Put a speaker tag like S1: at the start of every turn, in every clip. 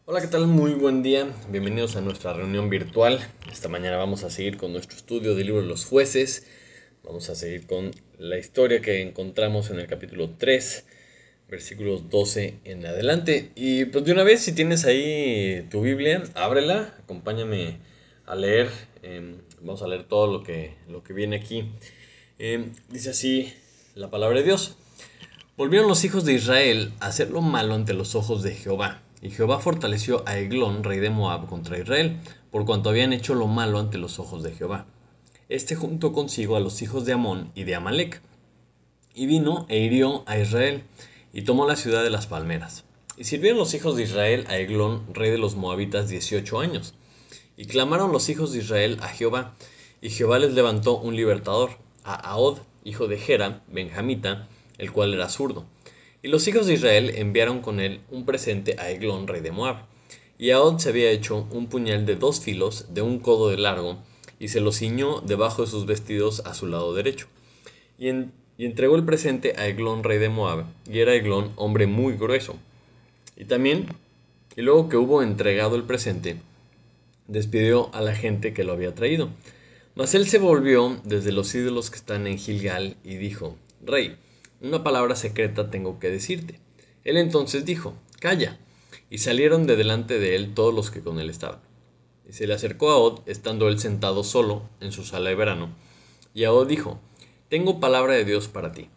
S1: Hola, ¿qué tal? Muy buen día. Bienvenidos a nuestra reunión virtual. Esta mañana vamos a seguir con nuestro estudio del libro de los jueces. Vamos a seguir con la historia que encontramos en el capítulo 3, versículos 12 en adelante. Y pues de una vez, si tienes ahí tu Biblia, ábrela, acompáñame a leer. Vamos a leer todo lo que viene aquí. Dice así la palabra de Dios. Volvieron los hijos de Israel a hacer lo malo ante los ojos de Jehová. Y Jehová fortaleció a Eglón, rey de Moab, contra Israel, por cuanto habían hecho lo malo ante los ojos de Jehová. Este juntó consigo a los hijos de Amón y de Amalec, y vino e hirió a Israel, y tomó la ciudad de las palmeras. Y sirvieron los hijos de Israel a Eglón, rey de los Moabitas, 18 años. Y clamaron los hijos de Israel a Jehová, y Jehová les levantó un libertador, a Ahod, hijo de Gera, benjamita, el cual era zurdo. Y los hijos de Israel enviaron con él un presente a Eglón, rey de Moab. Y Ahod se había hecho un puñal de 2 filos, de un codo de largo, y se lo ciñó debajo de sus vestidos a su lado derecho. Y entregó el presente a Eglón, rey de Moab, y era Eglón hombre muy grueso. Y luego que hubo entregado el presente, despidió a la gente que lo había traído. Mas él se volvió desde los ídolos que están en Gilgal y dijo: Rey, una palabra secreta tengo que decirte. Él entonces dijo: Calla. Y salieron de delante de él todos los que con él estaban. Y se le acercó a Od, estando él sentado solo en su sala de verano. Y Ahod dijo: Tengo palabra de Dios para ti.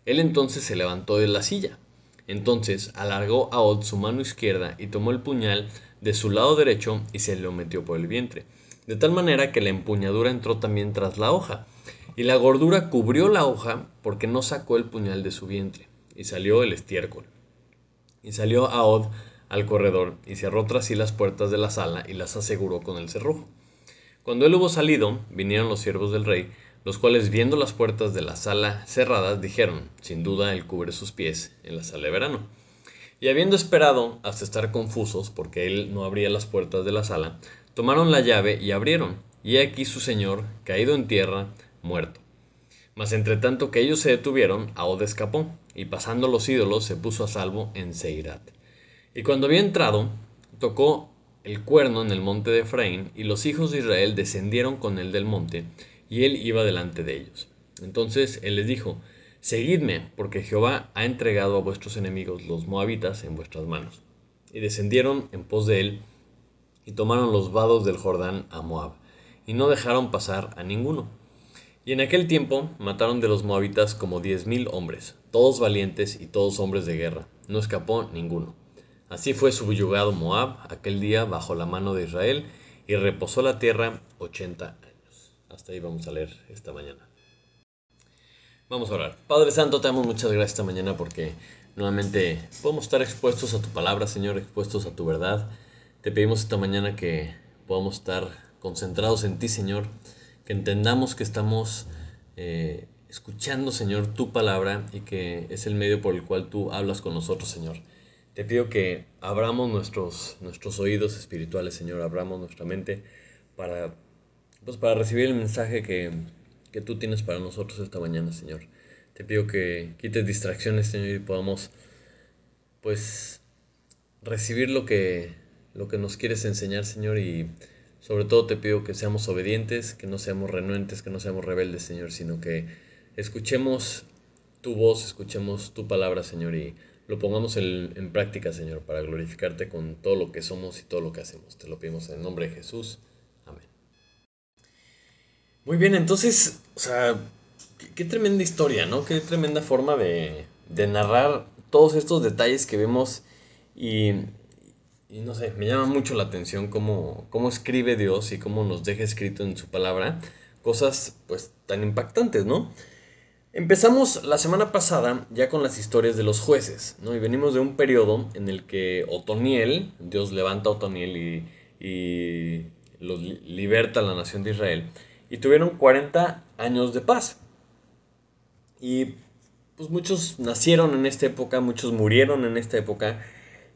S1: Él entonces se levantó de la silla. Entonces alargó Ahod su mano izquierda y tomó el puñal de su lado derecho y se lo metió por el vientre, de tal manera que la empuñadura entró también tras la hoja, y la gordura cubrió la hoja porque no sacó el puñal de su vientre, y salió el estiércol. Y salió Ahod al corredor y cerró tras sí las puertas de la sala y las aseguró con el cerrojo. Cuando él hubo salido, vinieron los siervos del rey, los cuales, viendo las puertas de la sala cerradas, dijeron: Sin duda él cubre sus pies en la sala de verano. Y habiendo esperado hasta estar confusos, porque él no abría las puertas de la sala, tomaron la llave y abrieron, y he aquí su señor, caído en tierra, muerto. Mas entre tanto que ellos se detuvieron, Ahod escapó, y pasando los ídolos se puso a salvo en Seirat. Y cuando había entrado, tocó el cuerno en el monte de Efraín, y los hijos de Israel descendieron con él del monte, y él iba delante de ellos. Entonces él les dijo: Seguidme, porque Jehová ha entregado a vuestros enemigos los moabitas en vuestras manos. Y descendieron en pos de él, y tomaron los vados del Jordán a Moab, y no dejaron pasar a ninguno. Y en aquel tiempo mataron de los moabitas como 10,000 hombres, todos valientes y todos hombres de guerra, no escapó ninguno. Así fue subyugado Moab aquel día bajo la mano de Israel, y reposó la tierra 80 años. Hasta ahí vamos a leer esta mañana. Vamos a orar. Padre Santo, te damos muchas gracias esta mañana porque nuevamente podemos estar expuestos a tu palabra, Señor, expuestos a tu verdad. Te pedimos esta mañana que podamos estar concentrados en ti, Señor, que entendamos que estamos escuchando, Señor, tu palabra, y que es el medio por el cual tú hablas con nosotros, Señor. Te pido que abramos nuestros oídos espirituales, Señor, abramos nuestra mente para, pues, para recibir el mensaje que tú tienes para nosotros esta mañana, Señor. Te pido que quites distracciones, Señor, y podamos, pues, recibir lo que nos quieres enseñar, Señor, y sobre todo te pido que seamos obedientes, que no seamos renuentes, que no seamos rebeldes, Señor, sino que escuchemos tu voz, escuchemos tu palabra, Señor, y lo pongamos en práctica, Señor, para glorificarte con todo lo que somos y todo lo que hacemos. Te lo pedimos en el nombre de Jesús. Amén. Muy bien, entonces, o sea, qué tremenda historia, ¿no? Qué tremenda forma de narrar todos estos detalles que vemos, y, y no sé, me llama mucho la atención cómo escribe Dios y cómo nos deja escrito en su palabra cosas pues tan impactantes, ¿no? Empezamos la semana pasada ya con las historias de los jueces, ¿no? Y venimos de un periodo en el que Otoniel, Dios levanta a Otoniel y los liberta a la nación de Israel. Y tuvieron 40 años de paz. Y pues muchos nacieron en esta época, muchos murieron en esta época.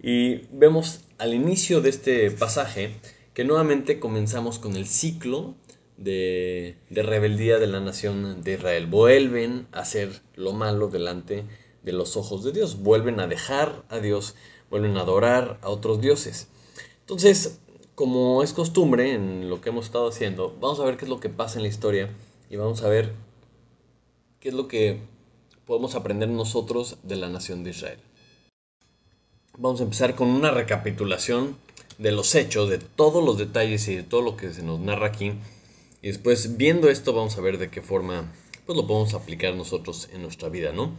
S1: Y vemos al inicio de este pasaje que nuevamente comenzamos con el ciclo de rebeldía de la nación de Israel. Vuelven a hacer lo malo delante de los ojos de Dios. Vuelven a dejar a Dios, vuelven a adorar a otros dioses. Entonces, como es costumbre en lo que hemos estado haciendo, vamos a ver qué es lo que pasa en la historia y vamos a ver qué es lo que podemos aprender nosotros de la nación de Israel. Vamos a empezar con una recapitulación de los hechos, de todos los detalles y de todo lo que se nos narra aquí. Y después, viendo esto, vamos a ver de qué forma pues, lo podemos aplicar nosotros en nuestra vida, ¿no?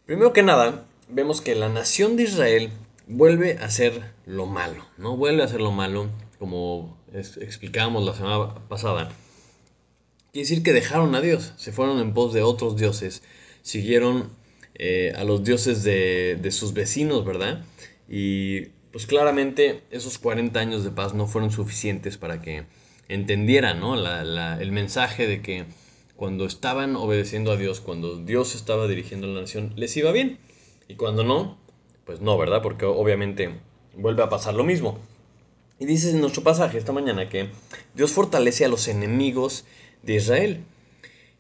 S1: Primero que nada, vemos que la nación de Israel vuelve a hacer lo malo, ¿no? Vuelve a hacer lo malo, como explicábamos la semana pasada. Quiere decir que dejaron a Dios, se fueron en pos de otros dioses, siguieron a los dioses de sus vecinos, ¿verdad? Y pues claramente esos 40 años de paz no fueron suficientes para que entendieran, ¿no? El mensaje de que cuando estaban obedeciendo a Dios, cuando Dios estaba dirigiendo la nación, les iba bien. Y cuando no, pues no, ¿verdad? Porque obviamente vuelve a pasar lo mismo. Y dice en nuestro pasaje esta mañana que Dios fortalece a los enemigos de Israel.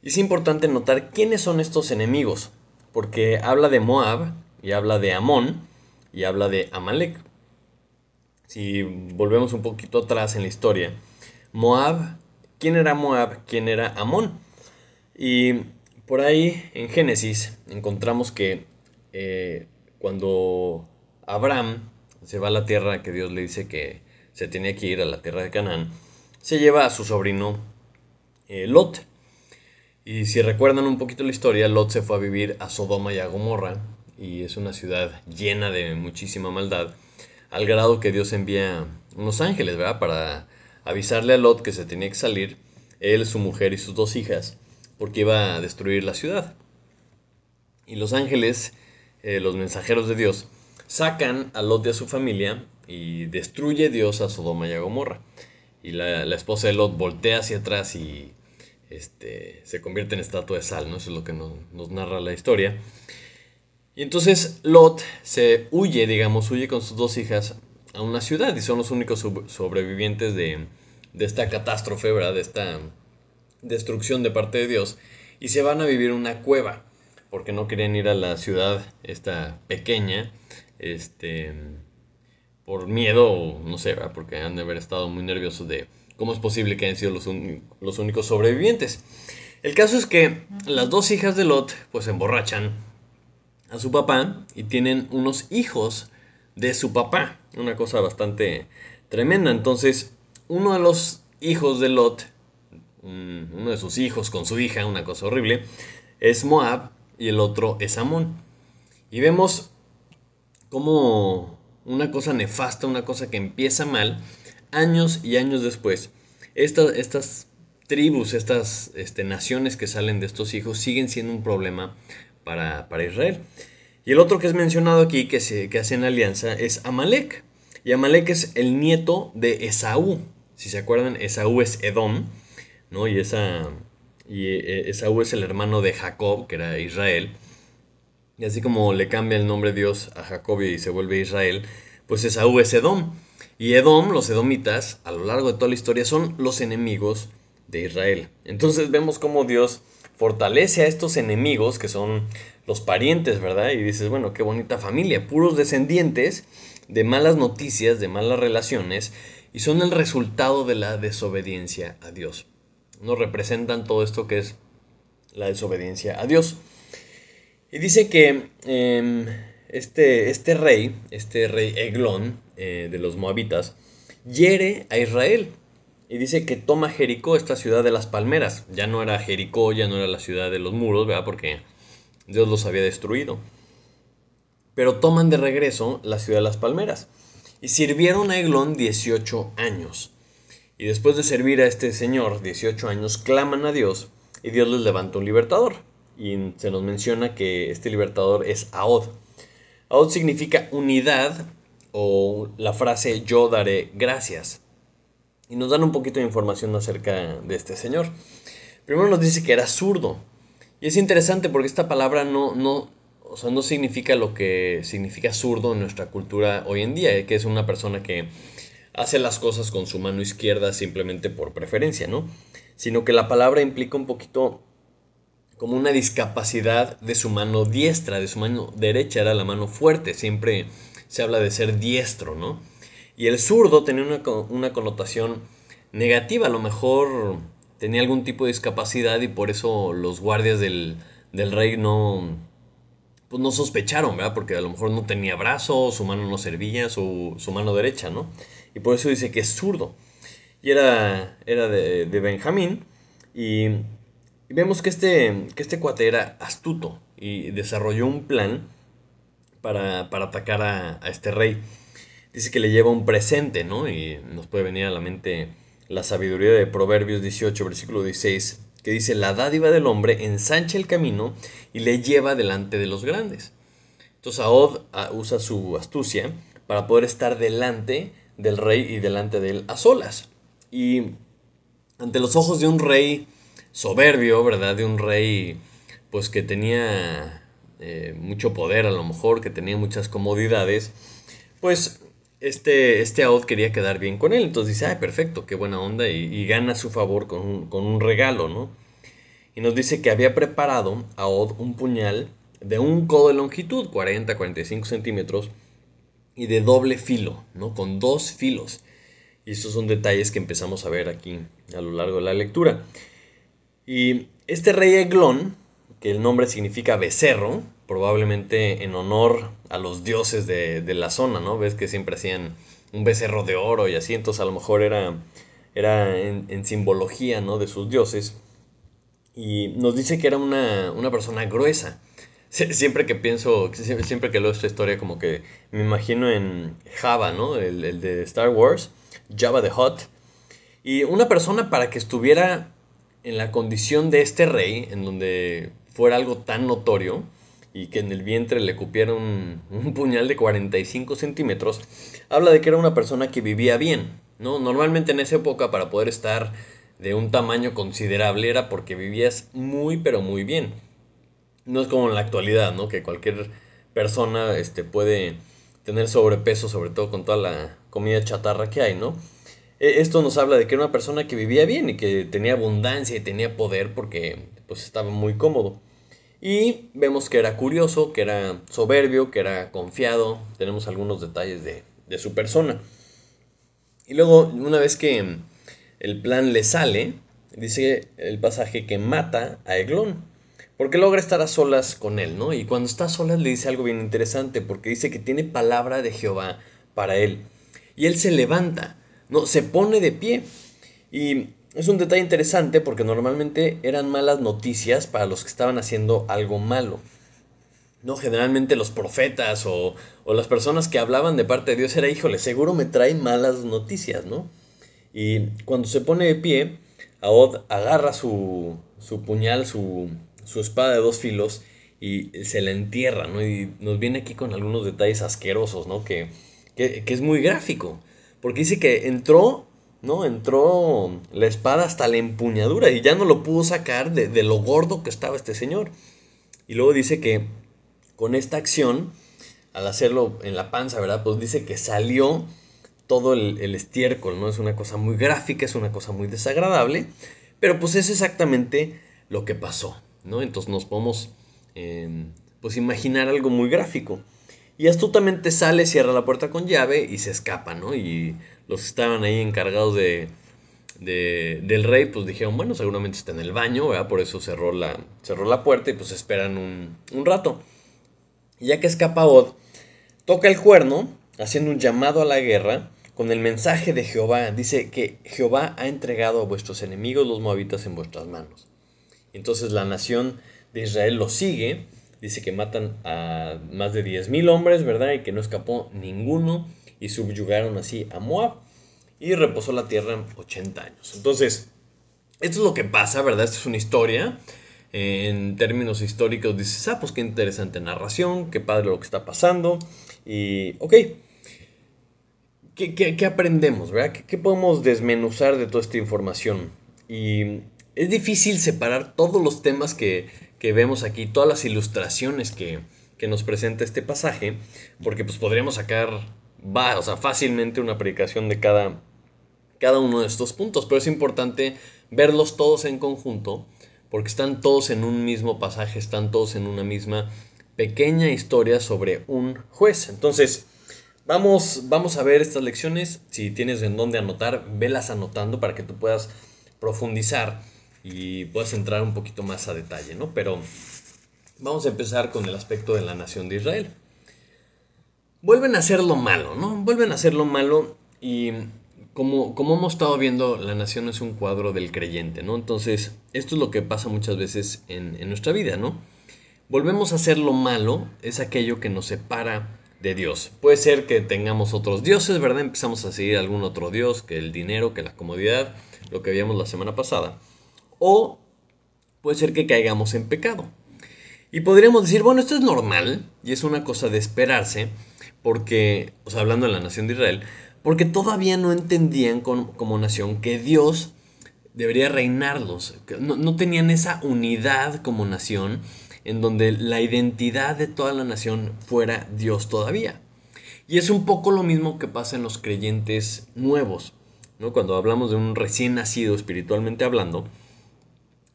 S1: Y es importante notar quiénes son estos enemigos, porque habla de Moab, y habla de Amón, y habla de Amalek. Si volvemos un poquito atrás en la historia, Moab, ¿quién era Moab? ¿Quién era Amón? Y por ahí en Génesis encontramos que cuando Abraham se va a la tierra que Dios le dice que se tenía que ir, a la tierra de Canaán, se lleva a su sobrino Lot. Y si recuerdan un poquito la historia, Lot se fue a vivir a Sodoma y a Gomorra, y es una ciudad llena de muchísima maldad, al grado que Dios envía unos ángeles, ¿verdad? Para avisarle a Lot que se tenía que salir, él, su mujer y sus 2 hijas, porque iba a destruir la ciudad. Y los ángeles, los mensajeros de Dios, sacan a Lot de su familia y destruye Dios a Sodoma y a Gomorra. Y la esposa de Lot voltea hacia atrás y se convierte en estatua de sal, ¿no? Eso es lo que nos narra la historia. Y entonces Lot se huye con sus 2 hijas a una ciudad y son los únicos sobrevivientes de esta catástrofe, ¿verdad? De esta destrucción de parte de Dios. Y se van a vivir en una cueva porque no querían ir a la ciudad esta pequeña, por miedo, no sé, ¿verdad? Porque han de haber estado muy nerviosos de cómo es posible que hayan sido los únicos sobrevivientes. El caso es que las 2 hijas de Lot pues se emborrachan a su papá y tienen unos hijos de su papá, una cosa bastante tremenda. Entonces, uno de los hijos de Lot, uno de sus hijos con su hija, una cosa horrible, es Moab y el otro es Amón. Y vemos como una cosa nefasta, una cosa que empieza mal, años y años después, estas tribus, estas naciones que salen de estos hijos siguen siendo un problema para Israel. Y el otro que es mencionado aquí, que hacen alianza, es Amalek. Y Amalek es el nieto de Esaú. Si se acuerdan, Esaú es Edom, ¿no? Y Esaú es el hermano de Jacob, que era Israel. Y así como le cambia el nombre Dios a Jacob y se vuelve Israel, pues Esaú es Edom. Y Edom, los edomitas, a lo largo de toda la historia, son los enemigos de Israel. Entonces vemos cómo Dios fortalece a estos enemigos, que son los parientes, ¿verdad? Y dices, bueno, qué bonita familia, puros descendientes de malas noticias, de malas relaciones, y son el resultado de la desobediencia a Dios. Nos representan todo esto que es la desobediencia a Dios. Y dice que este rey Eglón, de los moabitas, hiere a Israel. Y dice que toma Jericó, esta ciudad de las palmeras. Ya no era Jericó, ya no era la ciudad de los muros, ¿verdad? Porque Dios los había destruido. Pero toman de regreso la ciudad de las palmeras. Y sirvieron a Eglón 18 años. Y después de servir a este señor 18 años, claman a Dios y Dios les levanta un libertador. Y se nos menciona que este libertador es Ahod. Ahod significa unidad, o la frase yo daré gracias. Y nos dan un poquito de información acerca de este señor. Primero nos dice que era zurdo. Y es interesante porque esta palabra no significa lo que significa zurdo en nuestra cultura hoy en día, que es una persona que hace las cosas con su mano izquierda simplemente por preferencia, ¿no? Sino que la palabra implica un poquito como una discapacidad de su mano diestra, de su mano derecha era la mano fuerte, siempre se habla de ser diestro, ¿no? Y el zurdo tenía una connotación negativa, a lo mejor tenía algún tipo de discapacidad y por eso los guardias del rey pues no sospecharon, ¿verdad? Porque a lo mejor no tenía brazo, su mano no servía, su mano derecha, ¿no? Y por eso dice que es zurdo. Y era de Benjamín. Y, y vemos que este cuate era astuto y desarrolló un plan para atacar a este rey. Dice que le lleva un presente, ¿no? Y nos puede venir a la mente la sabiduría de Proverbios 18, versículo 16, que dice, la dádiva del hombre ensancha el camino y le lleva delante de los grandes. Entonces Ahod usa su astucia para poder estar delante del rey y delante de él a solas. Y ante los ojos de un rey soberbio, ¿verdad? De un rey pues que tenía mucho poder a lo mejor, que tenía muchas comodidades, pues este Ahod quería quedar bien con él. Entonces dice, ay, perfecto, qué buena onda, y gana su favor con un regalo, ¿no? Y nos dice que había preparado Ahod un puñal de un codo de longitud, 40-45 centímetros, y de doble filo, ¿no? Con dos filos. Y estos son detalles que empezamos a ver aquí a lo largo de la lectura. Y este rey Eglón, que el nombre significa becerro, probablemente en honor a los dioses de la zona, ¿no? Ves que siempre hacían un becerro de oro y así, entonces a lo mejor era en simbología, ¿no? De sus dioses. Y nos dice que era una persona gruesa. Siempre que pienso, siempre que leo esta historia, como que me imagino en Jabba, ¿no? El de Star Wars, Jabba the Hutt. Y una persona para que estuviera en la condición de este rey, en donde fuera algo tan notorio, y que en el vientre le cupiera un puñal de 45 centímetros, habla de que era una persona que vivía bien, ¿no? Normalmente en esa época, para poder estar de un tamaño considerable, era porque vivías muy, pero muy bien. No es como en la actualidad, ¿no? Que cualquier persona puede tener sobrepeso, sobre todo con toda la comida chatarra que hay, ¿no? Esto nos habla de que era una persona que vivía bien y que tenía abundancia y tenía poder porque pues estaba muy cómodo. Y vemos que era curioso, que era soberbio, que era confiado. Tenemos algunos detalles de su persona. Y luego, una vez que el plan le sale, dice el pasaje que mata a Eglón. Porque logra estar a solas con él, ¿no? Y cuando está a solas le dice algo bien interesante, porque dice que tiene palabra de Jehová para él. Y él se levanta, ¿no? Se pone de pie. Y es un detalle interesante porque normalmente eran malas noticias para los que estaban haciendo algo malo. No, generalmente los profetas o las personas que hablaban de parte de Dios era, híjole, seguro me traen malas noticias, ¿no? Y cuando se pone de pie, Ahod agarra su puñal, su espada de dos filos y se la entierra, ¿no? Y nos viene aquí con algunos detalles asquerosos, ¿no? Que es muy gráfico, porque dice que entró, ¿no? Entró la espada hasta la empuñadura y ya no lo pudo sacar de lo gordo que estaba este señor. Y luego dice que con esta acción, al hacerlo en la panza, ¿verdad? Pues dice que salió todo el estiércol, ¿no? Es una cosa muy gráfica, es una cosa muy desagradable, pero pues es exactamente lo que pasó, ¿no? Entonces nos podemos, pues imaginar algo muy gráfico. Y astutamente sale, cierra la puerta con llave y se escapa, ¿no? Y los que estaban ahí encargados del rey, pues dijeron, bueno, seguramente está en el baño, ¿verdad? Por eso cerró la puerta y pues esperan un rato. Y ya que escapa Od, toca el cuerno, haciendo un llamado a la guerra, con el mensaje de Jehová. Dice que Jehová ha entregado a vuestros enemigos los moabitas en vuestras manos. Entonces la nación de Israel lo sigue. Dice que matan a más de 10,000 hombres, ¿verdad? Y que no escapó ninguno. Y subyugaron así a Moab. Y reposó la tierra 80 años. Entonces, esto es lo que pasa, ¿verdad? Esta es una historia. En términos históricos dices, pues qué interesante narración, qué padre lo que está pasando. Y, ok, ¿qué aprendemos, verdad? ¿Qué podemos desmenuzar de toda esta información? Y es difícil separar todos los temas que vemos aquí, todas las ilustraciones que nos presenta este pasaje, porque pues podríamos sacar, o sea, fácilmente una predicación de cada uno de estos puntos, pero es importante verlos todos en conjunto, porque están todos en un mismo pasaje, están todos en una misma pequeña historia sobre un juez. Entonces, Vamos a ver estas lecciones. Si tienes en dónde anotar, velas anotando para que tú puedas profundizar y puedas entrar un poquito más a detalle, ¿no? Pero vamos a empezar con el aspecto de la nación de Israel. Vuelven a hacer lo malo, ¿no? Vuelven a hacer lo malo y como hemos estado viendo, la nación es un cuadro del creyente, ¿no? Entonces, esto es lo que pasa muchas veces en nuestra vida, ¿no? Volvemos a hacer lo malo, es aquello que nos separa de Dios. Puede ser que tengamos otros dioses, ¿verdad? Empezamos a seguir algún otro dios, que el dinero, que la comodidad, lo que vimos la semana pasada. O puede ser que caigamos en pecado. Y podríamos decir, bueno, esto es normal y es una cosa de esperarse, porque, o sea, hablando de la nación de Israel, porque todavía no entendían como nación que Dios debería reinarlos. No tenían esa unidad como nación en donde la identidad de toda la nación fuera Dios todavía. Y es un poco lo mismo que pasa en los creyentes nuevos, ¿no? Cuando hablamos de un recién nacido espiritualmente hablando,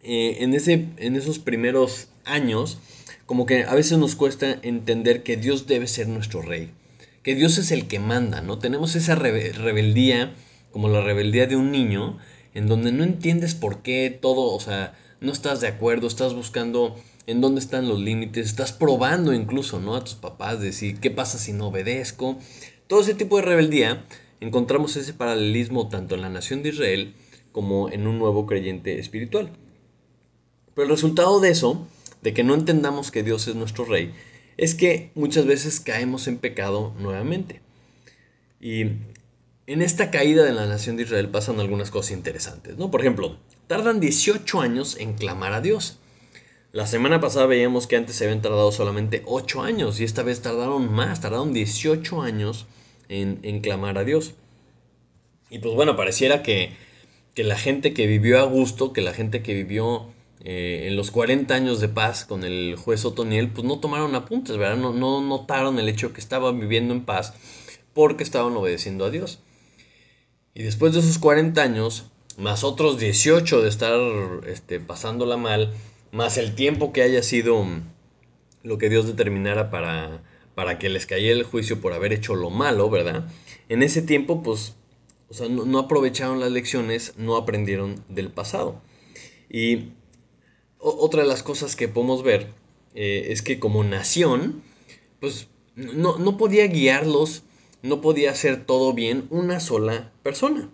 S1: en esos primeros años, como que a veces nos cuesta entender que Dios debe ser nuestro rey, que Dios es el que manda, ¿no? Tenemos esa rebeldía, como la rebeldía de un niño, en donde no entiendes por qué todo, o sea, no estás de acuerdo, estás buscando en dónde están los límites, estás probando incluso, ¿no? A tus papás, decir, ¿qué pasa si no obedezco? Todo ese tipo de rebeldía, encontramos ese paralelismo tanto en la nación de Israel como en un nuevo creyente espiritual. Pero el resultado de eso, de que no entendamos que Dios es nuestro rey, es que muchas veces caemos en pecado nuevamente. Y en esta caída de la nación de Israel pasan algunas cosas interesantes, ¿no? Por ejemplo, tardan 18 años en clamar a Dios. La semana pasada veíamos que antes se habían tardado solamente 8 años y esta vez tardaron más, tardaron 18 años en clamar a Dios. Y pues bueno, pareciera que la gente que vivió a gusto, que la gente que vivió en los 40 años de paz con el juez Otoniel, pues no tomaron apuntes, ¿verdad? No notaron el hecho que estaban viviendo en paz porque estaban obedeciendo a Dios. Y después de esos 40 años, más otros 18 de estar pasándola mal, más el tiempo que haya sido lo que Dios determinara para que les cayera el juicio por haber hecho lo malo, ¿verdad? En ese tiempo, pues, o sea, no aprovecharon las lecciones, no aprendieron del pasado. Y otra de las cosas que podemos ver es que como nación, pues no podía guiarlos, no podía hacer todo bien una sola persona,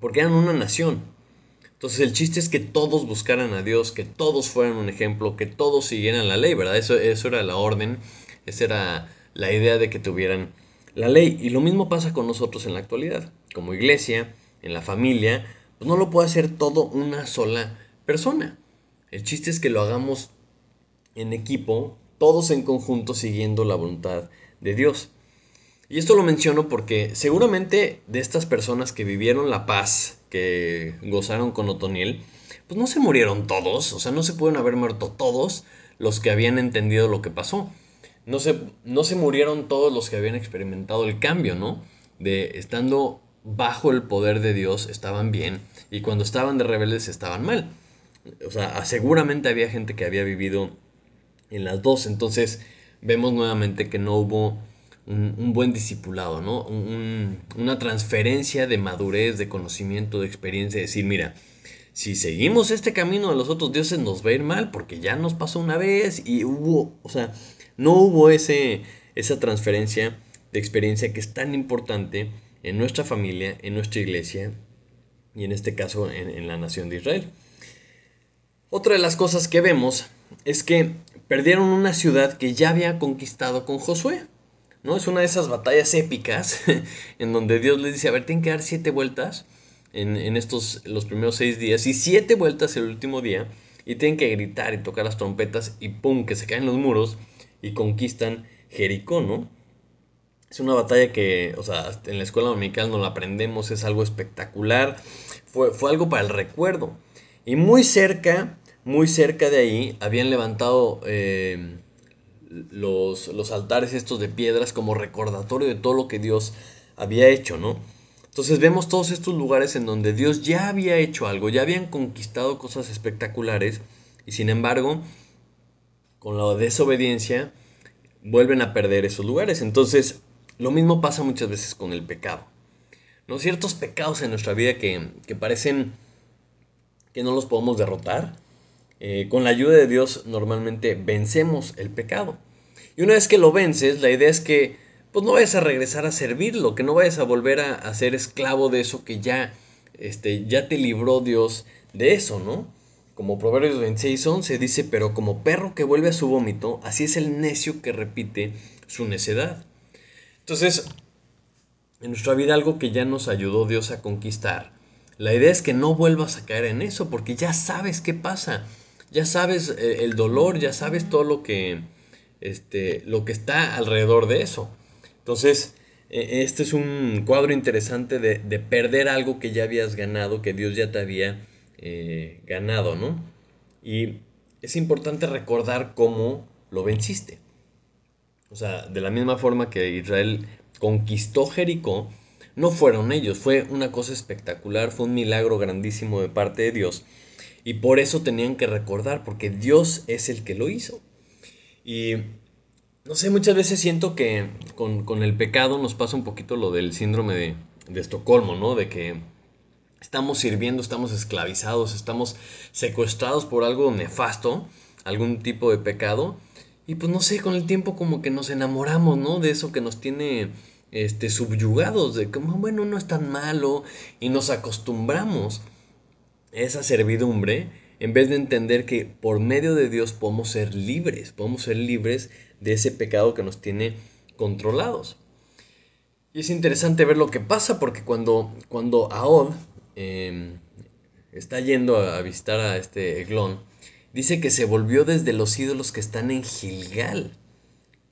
S1: porque eran una nación. Entonces el chiste es que todos buscaran a Dios, que todos fueran un ejemplo, que todos siguieran la ley, ¿verdad? Eso era la orden, esa era la idea de que tuvieran la ley. Y lo mismo pasa con nosotros en la actualidad. Como iglesia, en la familia, pues no lo puede hacer todo una sola persona. El chiste es que lo hagamos en equipo, todos en conjunto siguiendo la voluntad de Dios. Y esto lo menciono porque seguramente de estas personas que vivieron la paz, que gozaron con Otoniel, pues no se murieron todos, o sea, no se pueden haber muerto todos los que habían entendido lo que pasó. No se murieron todos los que habían experimentado el cambio, ¿no? De estando bajo el poder de Dios estaban bien y cuando estaban de rebeldes estaban mal. O sea, seguramente había gente que había vivido en las dos. Entonces vemos nuevamente que no hubo un buen discipulado, ¿no? Una transferencia de madurez, de conocimiento, de experiencia, de decir, mira, si seguimos este camino de los otros dioses nos va a ir mal porque ya nos pasó una vez y hubo, o sea, no hubo esa transferencia de experiencia que es tan importante en nuestra familia, en nuestra iglesia y en este caso en la nación de Israel. Otra de las cosas que vemos es que perdieron una ciudad que ya había conquistado con Josué, ¿no? Es una de esas batallas épicas en donde Dios les dice, a ver, tienen que dar 7 vueltas en los primeros 6 días y 7 vueltas el último día y tienen que gritar y tocar las trompetas y pum, que se caen los muros y conquistan Jericó, ¿no? Es una batalla que, o sea, en la escuela dominical no la aprendemos, es algo espectacular, fue algo para el recuerdo. Y muy cerca de ahí, habían levantado los altares estos de piedras como recordatorio de todo lo que Dios había hecho, ¿no? Entonces vemos todos estos lugares en donde Dios ya había hecho algo, ya habían conquistado cosas espectaculares y sin embargo, con la desobediencia, vuelven a perder esos lugares. Entonces, lo mismo pasa muchas veces con el pecado, ¿no? Ciertos pecados en nuestra vida que parecen que no los podemos derrotar. Con la ayuda de Dios normalmente vencemos el pecado. Y una vez que lo vences, la idea es que pues no vayas a regresar a servirlo, que no vayas a volver a ser esclavo de eso que ya te libró Dios de eso, ¿no? Como Proverbios 26:11 dice, pero como perro que vuelve a su vómito, así es el necio que repite su necedad. Entonces, en nuestra vida algo que ya nos ayudó Dios a conquistar, la idea es que no vuelvas a caer en eso, porque ya sabes qué pasa, ya sabes el dolor, ya sabes todo lo que está alrededor de eso. Entonces, este es un cuadro interesante de perder algo que ya habías ganado, que Dios ya te había ganado, ¿no? Y es importante recordar cómo lo venciste. O sea, de la misma forma que Israel conquistó Jericó, no fueron ellos, fue una cosa espectacular, fue un milagro grandísimo de parte de Dios. Y por eso tenían que recordar, porque Dios es el que lo hizo. Y no sé, muchas veces siento que con el pecado nos pasa un poquito lo del síndrome de Estocolmo, ¿no? De que estamos sirviendo, estamos esclavizados, estamos secuestrados por algo nefasto, algún tipo de pecado. Y pues no sé, con el tiempo como que nos enamoramos, ¿no? De eso que nos tiene subyugados, de como, bueno, no es tan malo. Y nos acostumbramos a esa servidumbre en vez de entender que por medio de Dios podemos ser libres de ese pecado que nos tiene controlados. Y es interesante ver lo que pasa porque cuando Ahod eh, está yendo a visitar a este Eglón, dice que se volvió desde los ídolos que están en Gilgal.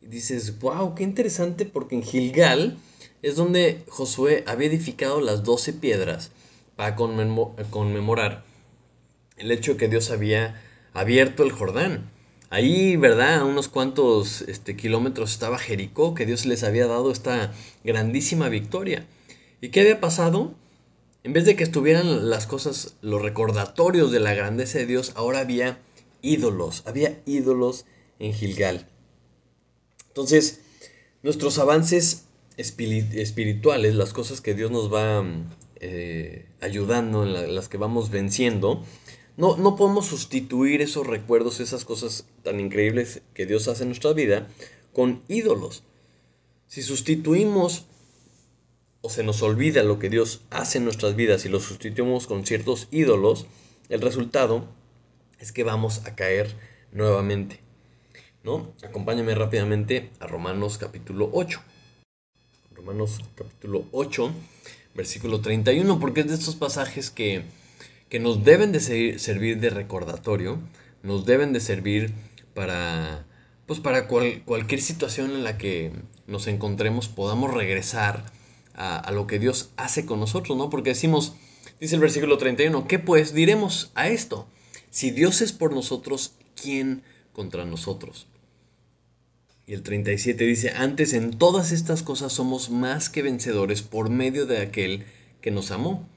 S1: Y dices, wow, qué interesante porque en Gilgal es donde Josué había edificado las 12 piedras para conmemorar el hecho de que Dios había abierto el Jordán. Ahí, ¿verdad? A unos cuantos kilómetros estaba Jericó, que Dios les había dado esta grandísima victoria. ¿Y qué había pasado? En vez de que estuvieran las cosas, los recordatorios de la grandeza de Dios, ahora había ídolos en Gilgal. Entonces, nuestros avances espirituales, las cosas que Dios nos va ayudando, en las que vamos venciendo, no podemos sustituir esos recuerdos, esas cosas tan increíbles que Dios hace en nuestra vida, con ídolos. Si sustituimos o se nos olvida lo que Dios hace en nuestras vidas y lo sustituimos con ciertos ídolos, el resultado es que vamos a caer nuevamente, ¿no? Acompáñame rápidamente a Romanos capítulo 8. Romanos capítulo 8, versículo 31, porque es de estos pasajes que nos deben de servir de recordatorio, nos deben de servir para, pues para cualquier situación en la que nos encontremos, podamos regresar a lo que Dios hace con nosotros, ¿no? Porque decimos, dice el versículo 31, ¿qué pues diremos a esto? Si Dios es por nosotros, ¿quién contra nosotros? Y el 37 dice, antes en todas estas cosas somos más que vencedores por medio de aquel que nos amó.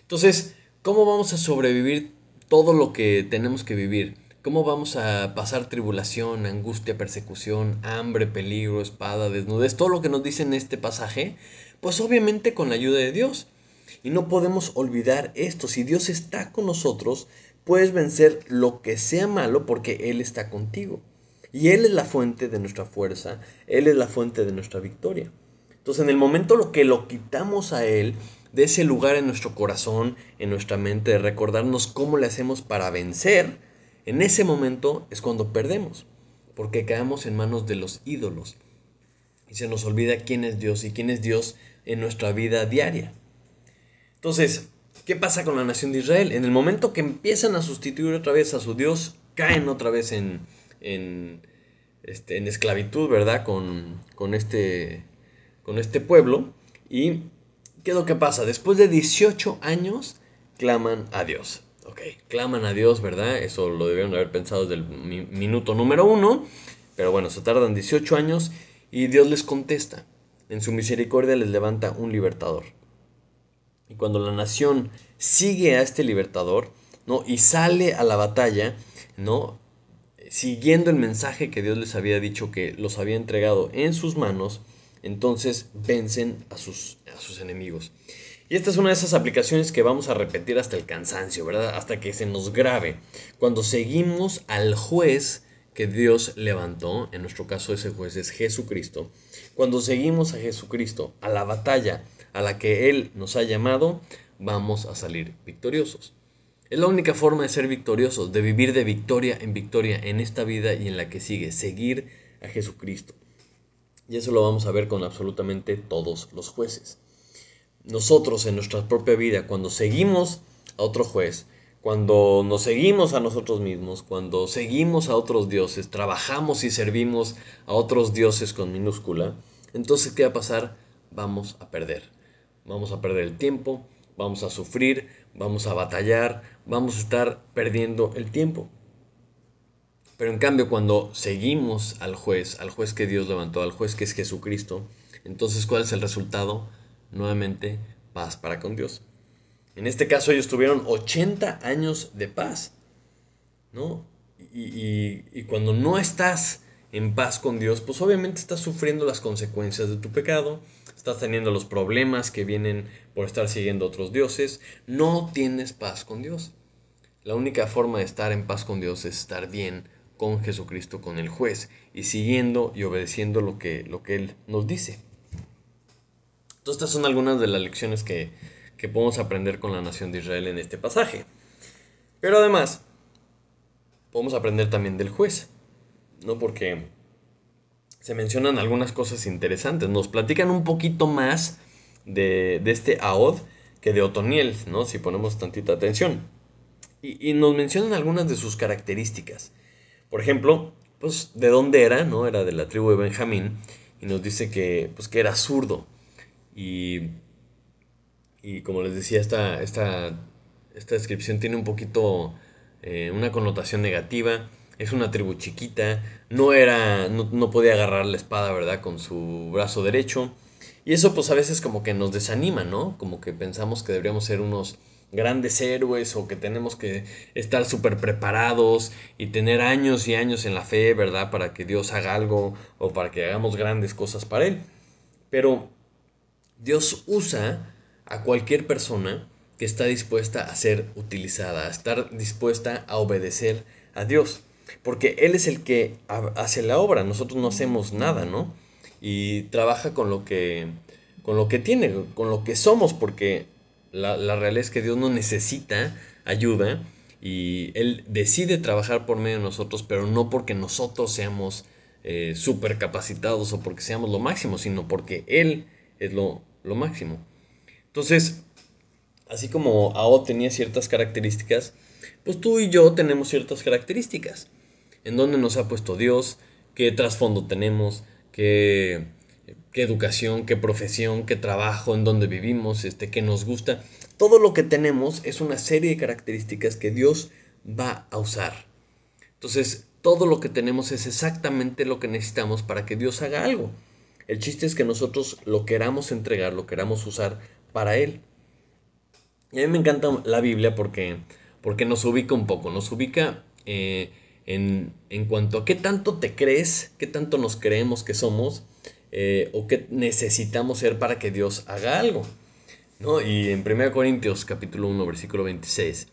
S1: Entonces, ¿cómo vamos a sobrevivir todo lo que tenemos que vivir? ¿Cómo vamos a pasar tribulación, angustia, persecución, hambre, peligro, espada, desnudez? Todo lo que nos dice en este pasaje, pues obviamente con la ayuda de Dios. Y no podemos olvidar esto, si Dios está con nosotros, puedes vencer lo que sea malo porque Él está contigo. Y Él es la fuente de nuestra fuerza, Él es la fuente de nuestra victoria. Entonces, en el momento lo que lo quitamos a Él, de ese lugar en nuestro corazón, en nuestra mente, de recordarnos cómo le hacemos para vencer, en ese momento es cuando perdemos, porque caemos en manos de los ídolos. Y se nos olvida quién es Dios y quién es Dios en nuestra vida diaria. Entonces, ¿qué pasa con la nación de Israel? En el momento que empiezan a sustituir otra vez a su Dios, caen otra vez en esclavitud, ¿verdad? Con este pueblo. ¿Y qué es lo que pasa? Después de 18 años, claman a Dios. Ok, claman a Dios, ¿verdad? Eso lo debieron haber pensado desde el minuto número 1. Pero bueno, se tardan 18 años y Dios les contesta. En su misericordia les levanta un libertador. Y cuando la nación sigue a este libertador, ¿no? Y sale a la batalla, ¿no? Siguiendo el mensaje que Dios les había dicho que los había entregado en sus manos, entonces vencen a sus enemigos. Y esta es una de esas aplicaciones que vamos a repetir hasta el cansancio, ¿verdad? Hasta que se nos grabe. Cuando seguimos al juez que Dios levantó, en nuestro caso ese juez es Jesucristo, cuando seguimos a Jesucristo, a la batalla a la que Él nos ha llamado, vamos a salir victoriosos. Es la única forma de ser victoriosos, de vivir de victoria en esta vida y en la que sigue, seguir a Jesucristo. Y eso lo vamos a ver con absolutamente todos los jueces. Nosotros en nuestra propia vida, cuando seguimos a otro juez, cuando nos seguimos a nosotros mismos, cuando seguimos a otros dioses, trabajamos y servimos a otros dioses con minúscula, entonces ¿qué va a pasar? Vamos a perder. Vamos a perder el tiempo, vamos a sufrir, vamos a batallar, vamos a estar perdiendo el tiempo. Pero en cambio, cuando seguimos al juez que Dios levantó, al juez que es Jesucristo, entonces ¿cuál es el resultado? Nuevamente, paz para con Dios. En este caso ellos tuvieron 80 años de paz, ¿no? Y cuando no estás en paz con Dios, pues obviamente estás sufriendo las consecuencias de tu pecado, estás teniendo los problemas que vienen por estar siguiendo otros dioses, no tienes paz con Dios. La única forma de estar en paz con Dios es estar bien con Jesucristo, con el juez, y siguiendo y obedeciendo lo que Él nos dice. Entonces estas son algunas de las lecciones que podemos aprender con la nación de Israel en este pasaje. Pero además, podemos aprender también del juez, ¿no? Porque se mencionan algunas cosas interesantes. Nos platican un poquito más de este Ahod que de Otoniel, ¿no? Si ponemos tantita atención. Y nos mencionan algunas de sus características. Por ejemplo, pues de dónde era, ¿no? Era de la tribu de Benjamín. Y nos dice que era zurdo. Y como les decía, esta descripción tiene un poquito una connotación negativa. Es una tribu chiquita. No podía agarrar la espada, ¿verdad? Con su brazo derecho. Y eso pues a veces como que nos desanima, ¿no? Como que pensamos que deberíamos ser unos grandes héroes o que tenemos que estar súper preparados y tener años y años en la fe, ¿verdad? Para que Dios haga algo o para que hagamos grandes cosas para Él. Pero Dios usa a cualquier persona que está dispuesta a ser utilizada, a estar dispuesta a obedecer a Dios. Porque Él es el que hace la obra, nosotros no hacemos nada, ¿no? Y trabaja con lo que tiene, con lo que somos, porque la realidad es que Dios no necesita ayuda y Él decide trabajar por medio de nosotros, pero no porque nosotros seamos súper capacitados o porque seamos lo máximo, sino porque Él es lo máximo. Entonces, así como Ao tenía ciertas características, pues tú y yo tenemos ciertas características. En dónde nos ha puesto Dios, qué trasfondo tenemos, qué educación, qué profesión, qué trabajo, en dónde vivimos, qué nos gusta. Todo lo que tenemos es una serie de características que Dios va a usar. Entonces, todo lo que tenemos es exactamente lo que necesitamos para que Dios haga algo. El chiste es que nosotros lo queramos entregar, lo queramos usar para Él. Y a mí me encanta la Biblia porque nos ubica un poco, nos ubica en cuanto a qué tanto te crees, qué tanto nos creemos que somos o qué necesitamos ser para que Dios haga algo, ¿no? Y en 1 Corintios capítulo 1 versículo 26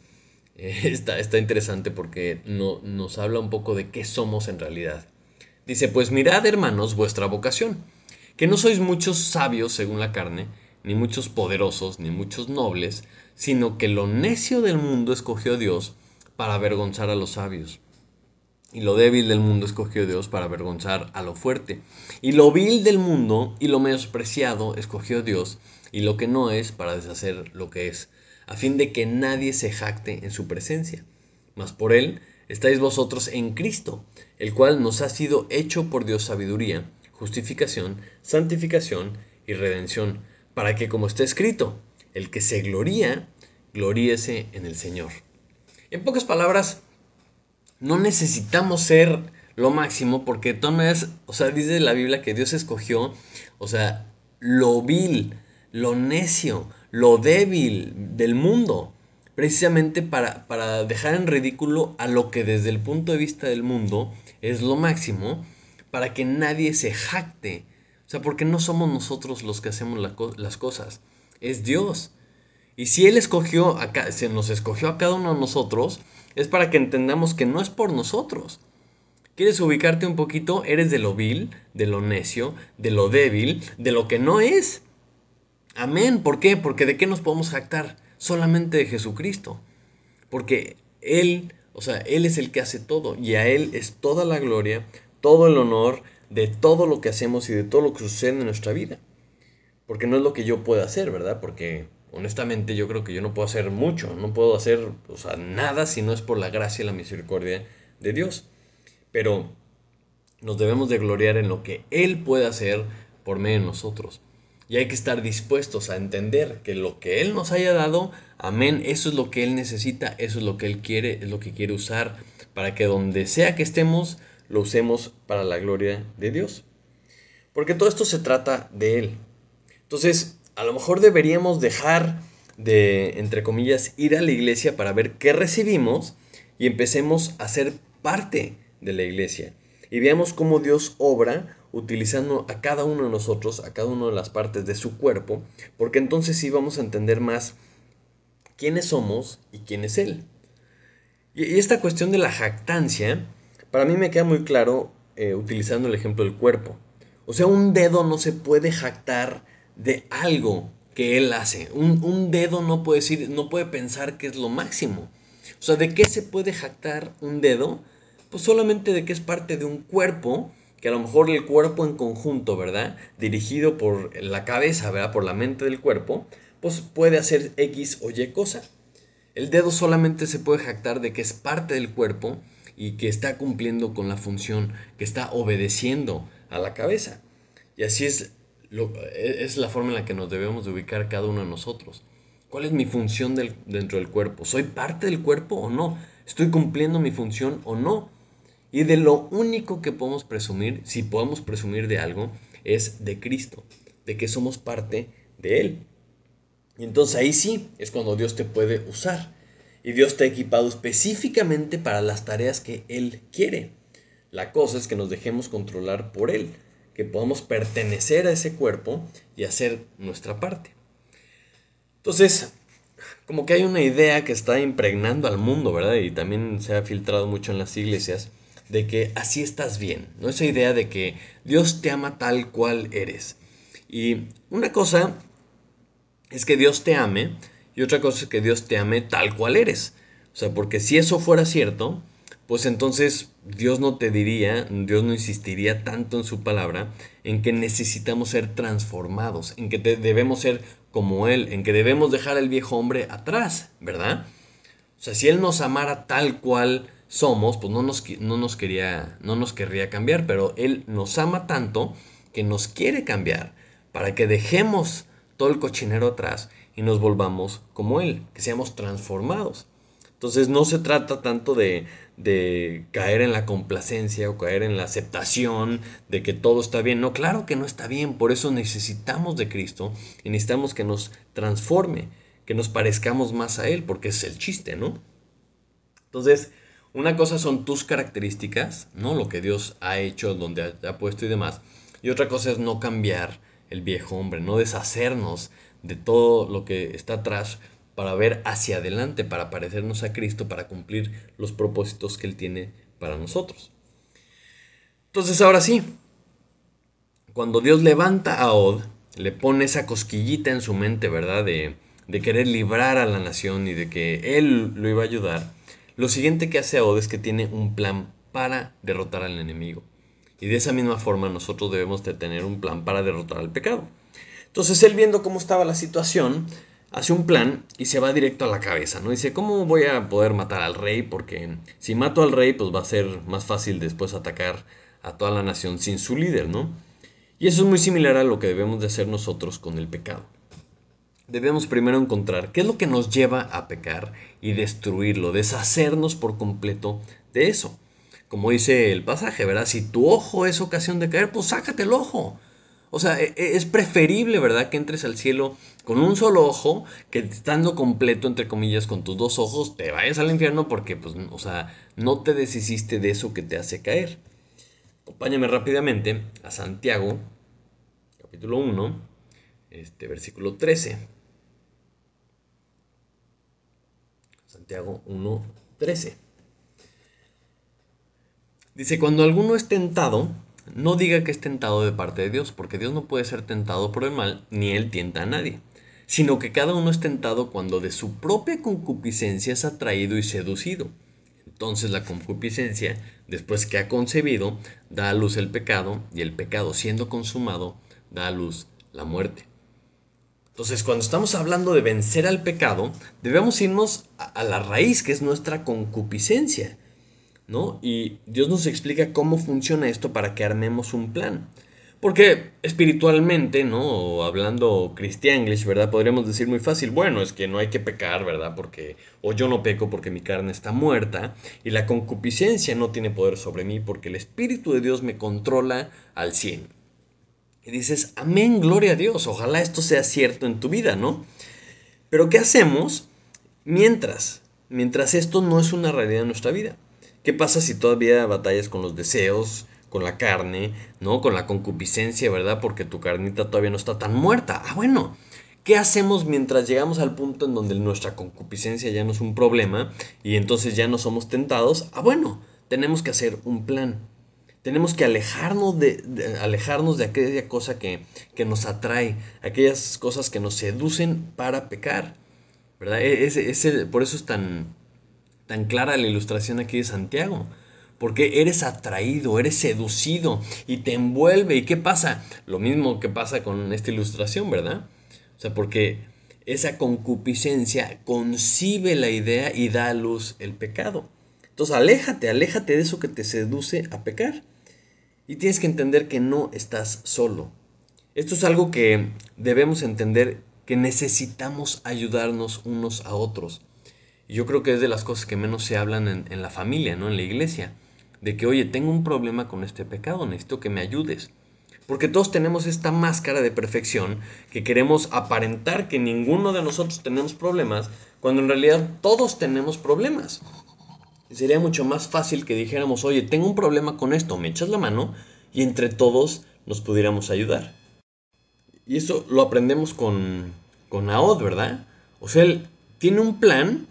S1: está interesante porque nos habla un poco de qué somos en realidad. Dice, pues mirad, hermanos, vuestra vocación, que no sois muchos sabios según la carne, ni muchos poderosos, ni muchos nobles, sino que lo necio del mundo escogió Dios para avergonzar a los sabios. Y lo débil del mundo escogió Dios para avergonzar a lo fuerte. Y lo vil del mundo y lo menospreciado escogió Dios, y lo que no es para deshacer lo que es, a fin de que nadie se jacte en su presencia. Mas por él estáis vosotros en Cristo, el cual nos ha sido hecho por Dios sabiduría, justificación, santificación y redención, para que, como está escrito, el que se gloría, gloríese en el Señor. En pocas palabras, no necesitamos ser lo máximo porque de todas maneras, o sea, dice la Biblia que Dios escogió, o sea, lo vil, lo necio, lo débil del mundo, precisamente para dejar en ridículo a lo que desde el punto de vista del mundo es lo máximo, para que nadie se jacte. O sea, porque no somos nosotros los que hacemos las cosas, es Dios. Y si Él se nos escogió a cada uno de nosotros, es para que entendamos que no es por nosotros. ¿Quieres ubicarte un poquito? Eres de lo vil, de lo necio, de lo débil, de lo que no es. Amén. ¿Por qué? Porque ¿de qué nos podemos jactar? Solamente de Jesucristo. Porque Él, o sea, Él es el que hace todo. Y a Él es toda la gloria, todo el honor de todo lo que hacemos y de todo lo que sucede en nuestra vida. Porque no es lo que yo pueda hacer, ¿verdad? Porque honestamente yo creo que yo no puedo hacer mucho. No puedo hacer, o sea, nada si no es por la gracia y la misericordia de Dios. Pero nos debemos de gloriar en lo que Él puede hacer por medio de nosotros. Y hay que estar dispuestos a entender que lo que Él nos haya dado, amén, eso es lo que Él necesita, eso es lo que Él quiere, es lo que quiere usar para que donde sea que estemos, lo usemos para la gloria de Dios. Porque todo esto se trata de Él. Entonces, a lo mejor deberíamos dejar de, entre comillas, ir a la iglesia para ver qué recibimos y empecemos a ser parte de la iglesia. Y veamos cómo Dios obra utilizando a cada uno de nosotros, a cada una de las partes de su cuerpo, porque entonces sí vamos a entender más quiénes somos y quién es Él. Y esta cuestión de la jactancia, para mí me queda muy claro utilizando el ejemplo del cuerpo. O sea, un dedo no se puede jactar de algo que él hace. Un dedo no puede decir, no puede pensar que es lo máximo. O sea, ¿de qué se puede jactar un dedo? Pues solamente de que es parte de un cuerpo, que a lo mejor el cuerpo en conjunto, ¿verdad? Dirigido por la cabeza, ¿verdad? Por la mente del cuerpo, pues puede hacer X o Y cosa. El dedo solamente se puede jactar de que es parte del cuerpo y que está cumpliendo con la función, que está obedeciendo a la cabeza. Y así es la forma en la que nos debemos de ubicar cada uno de nosotros. ¿Cuál es mi función dentro del cuerpo? ¿Soy parte del cuerpo o no? ¿Estoy cumpliendo mi función o no? Y de lo único que podemos presumir, si podemos presumir de algo, es de Cristo, de que somos parte de Él. Y entonces ahí sí es cuando Dios te puede usar. Y Dios te ha equipado específicamente para las tareas que Él quiere. La cosa es que nos dejemos controlar por Él, que podamos pertenecer a ese cuerpo y hacer nuestra parte. Entonces, como que hay una idea que está impregnando al mundo, ¿verdad? Y también se ha filtrado mucho en las iglesias, de que así estás bien, ¿no? Esa idea de que Dios te ama tal cual eres. Y una cosa es que Dios te ame y otra cosa es que Dios te ame tal cual eres. O sea, porque si eso fuera cierto, pues entonces Dios no te diría, Dios no insistiría tanto en su palabra, en que necesitamos ser transformados, en que debemos ser como Él, en que debemos dejar al viejo hombre atrás, ¿verdad? O sea, si Él nos amara tal cual somos, pues no nos querría cambiar, pero Él nos ama tanto que nos quiere cambiar para que dejemos todo el cochinero atrás y nos volvamos como Él, que seamos transformados. Entonces no se trata tanto de caer en la complacencia o caer en la aceptación de que todo está bien. No, claro que no está bien, por eso necesitamos de Cristo y necesitamos que nos transforme, que nos parezcamos más a Él, porque es el chiste, ¿no? Entonces, una cosa son tus características, ¿no? Lo que Dios ha hecho, donde ha puesto y demás. Y otra cosa es no cambiar el viejo hombre, no deshacernos de todo lo que está atrás para ver hacia adelante, para parecernos a Cristo, para cumplir los propósitos que Él tiene para nosotros. Entonces, ahora sí, cuando Dios levanta a Od, le pone esa cosquillita en su mente, ¿verdad? De querer librar a la nación y de que Él lo iba a ayudar. Lo siguiente que hace Od es que tiene un plan para derrotar al enemigo. Y de esa misma forma nosotros debemos de tener un plan para derrotar al pecado. Entonces él viendo cómo estaba la situación, hace un plan y se va directo a la cabeza, ¿no? Dice, ¿cómo voy a poder matar al rey? Porque si mato al rey, pues va a ser más fácil después atacar a toda la nación sin su líder, ¿no? Y eso es muy similar a lo que debemos de hacer nosotros con el pecado. Debemos primero encontrar qué es lo que nos lleva a pecar y destruirlo, deshacernos por completo de eso. Como dice el pasaje, ¿verdad? Si tu ojo es ocasión de caer, pues sácate el ojo. O sea, es preferible, ¿verdad? Que entres al cielo con un solo ojo, que estando completo, entre comillas, con tus dos ojos, te vayas al infierno porque, pues, o sea, no te deshiciste de eso que te hace caer. Acompáñame rápidamente a Santiago capítulo 1, versículo 13. Santiago 1:13. Dice, cuando alguno es tentado, no diga que es tentado de parte de Dios, porque Dios no puede ser tentado por el mal, ni Él tienta a nadie, sino que cada uno es tentado cuando de su propia concupiscencia es atraído y seducido. Entonces la concupiscencia, después que ha concebido, da a luz el pecado, y el pecado, siendo consumado, da a luz la muerte. Entonces, cuando estamos hablando de vencer al pecado, debemos irnos a la raíz, que es nuestra concupiscencia, ¿no? Y Dios nos explica cómo funciona esto para que armemos un plan. Porque espiritualmente, ¿no? O hablando cristianglish, ¿verdad? Podríamos decir muy fácil, bueno, es que no hay que pecar, ¿verdad? O yo no peco porque mi carne está muerta y la concupiscencia no tiene poder sobre mí porque el Espíritu de Dios me controla al 100. Y dices, amén, gloria a Dios, ojalá esto sea cierto en tu vida, ¿no? Pero ¿qué hacemos mientras esto no es una realidad en nuestra vida? ¿Qué pasa si todavía batallas con los deseos, con la carne, ¿no? Con la concupiscencia, ¿verdad? Porque tu carnita todavía no está tan muerta. Ah, bueno, ¿qué hacemos mientras llegamos al punto en donde nuestra concupiscencia ya no es un problema y entonces ya no somos tentados? Ah, bueno, tenemos que hacer un plan. Tenemos que alejarnos de aquella cosa que nos atrae, aquellas cosas que nos seducen para pecar, ¿verdad? Por eso es tan clara la ilustración aquí de Santiago. Porque eres atraído, eres seducido y te envuelve. ¿Y qué pasa? Lo mismo que pasa con esta ilustración, ¿verdad? O sea, porque esa concupiscencia concibe la idea y da a luz el pecado. Entonces, aléjate de eso que te seduce a pecar. Y tienes que entender que no estás solo. Esto es algo que debemos entender, que necesitamos ayudarnos unos a otros. Y yo creo que es de las cosas que menos se hablan en la familia, ¿no? En la iglesia. De que, oye, tengo un problema con este pecado, necesito que me ayudes. Porque todos tenemos esta máscara de perfección que queremos aparentar que ninguno de nosotros tenemos problemas, cuando en realidad todos tenemos problemas. Y sería mucho más fácil que dijéramos, oye, tengo un problema con esto, me echas la mano y entre todos nos pudiéramos ayudar. Y eso lo aprendemos con Ahod, ¿verdad? O sea, él tiene un plan,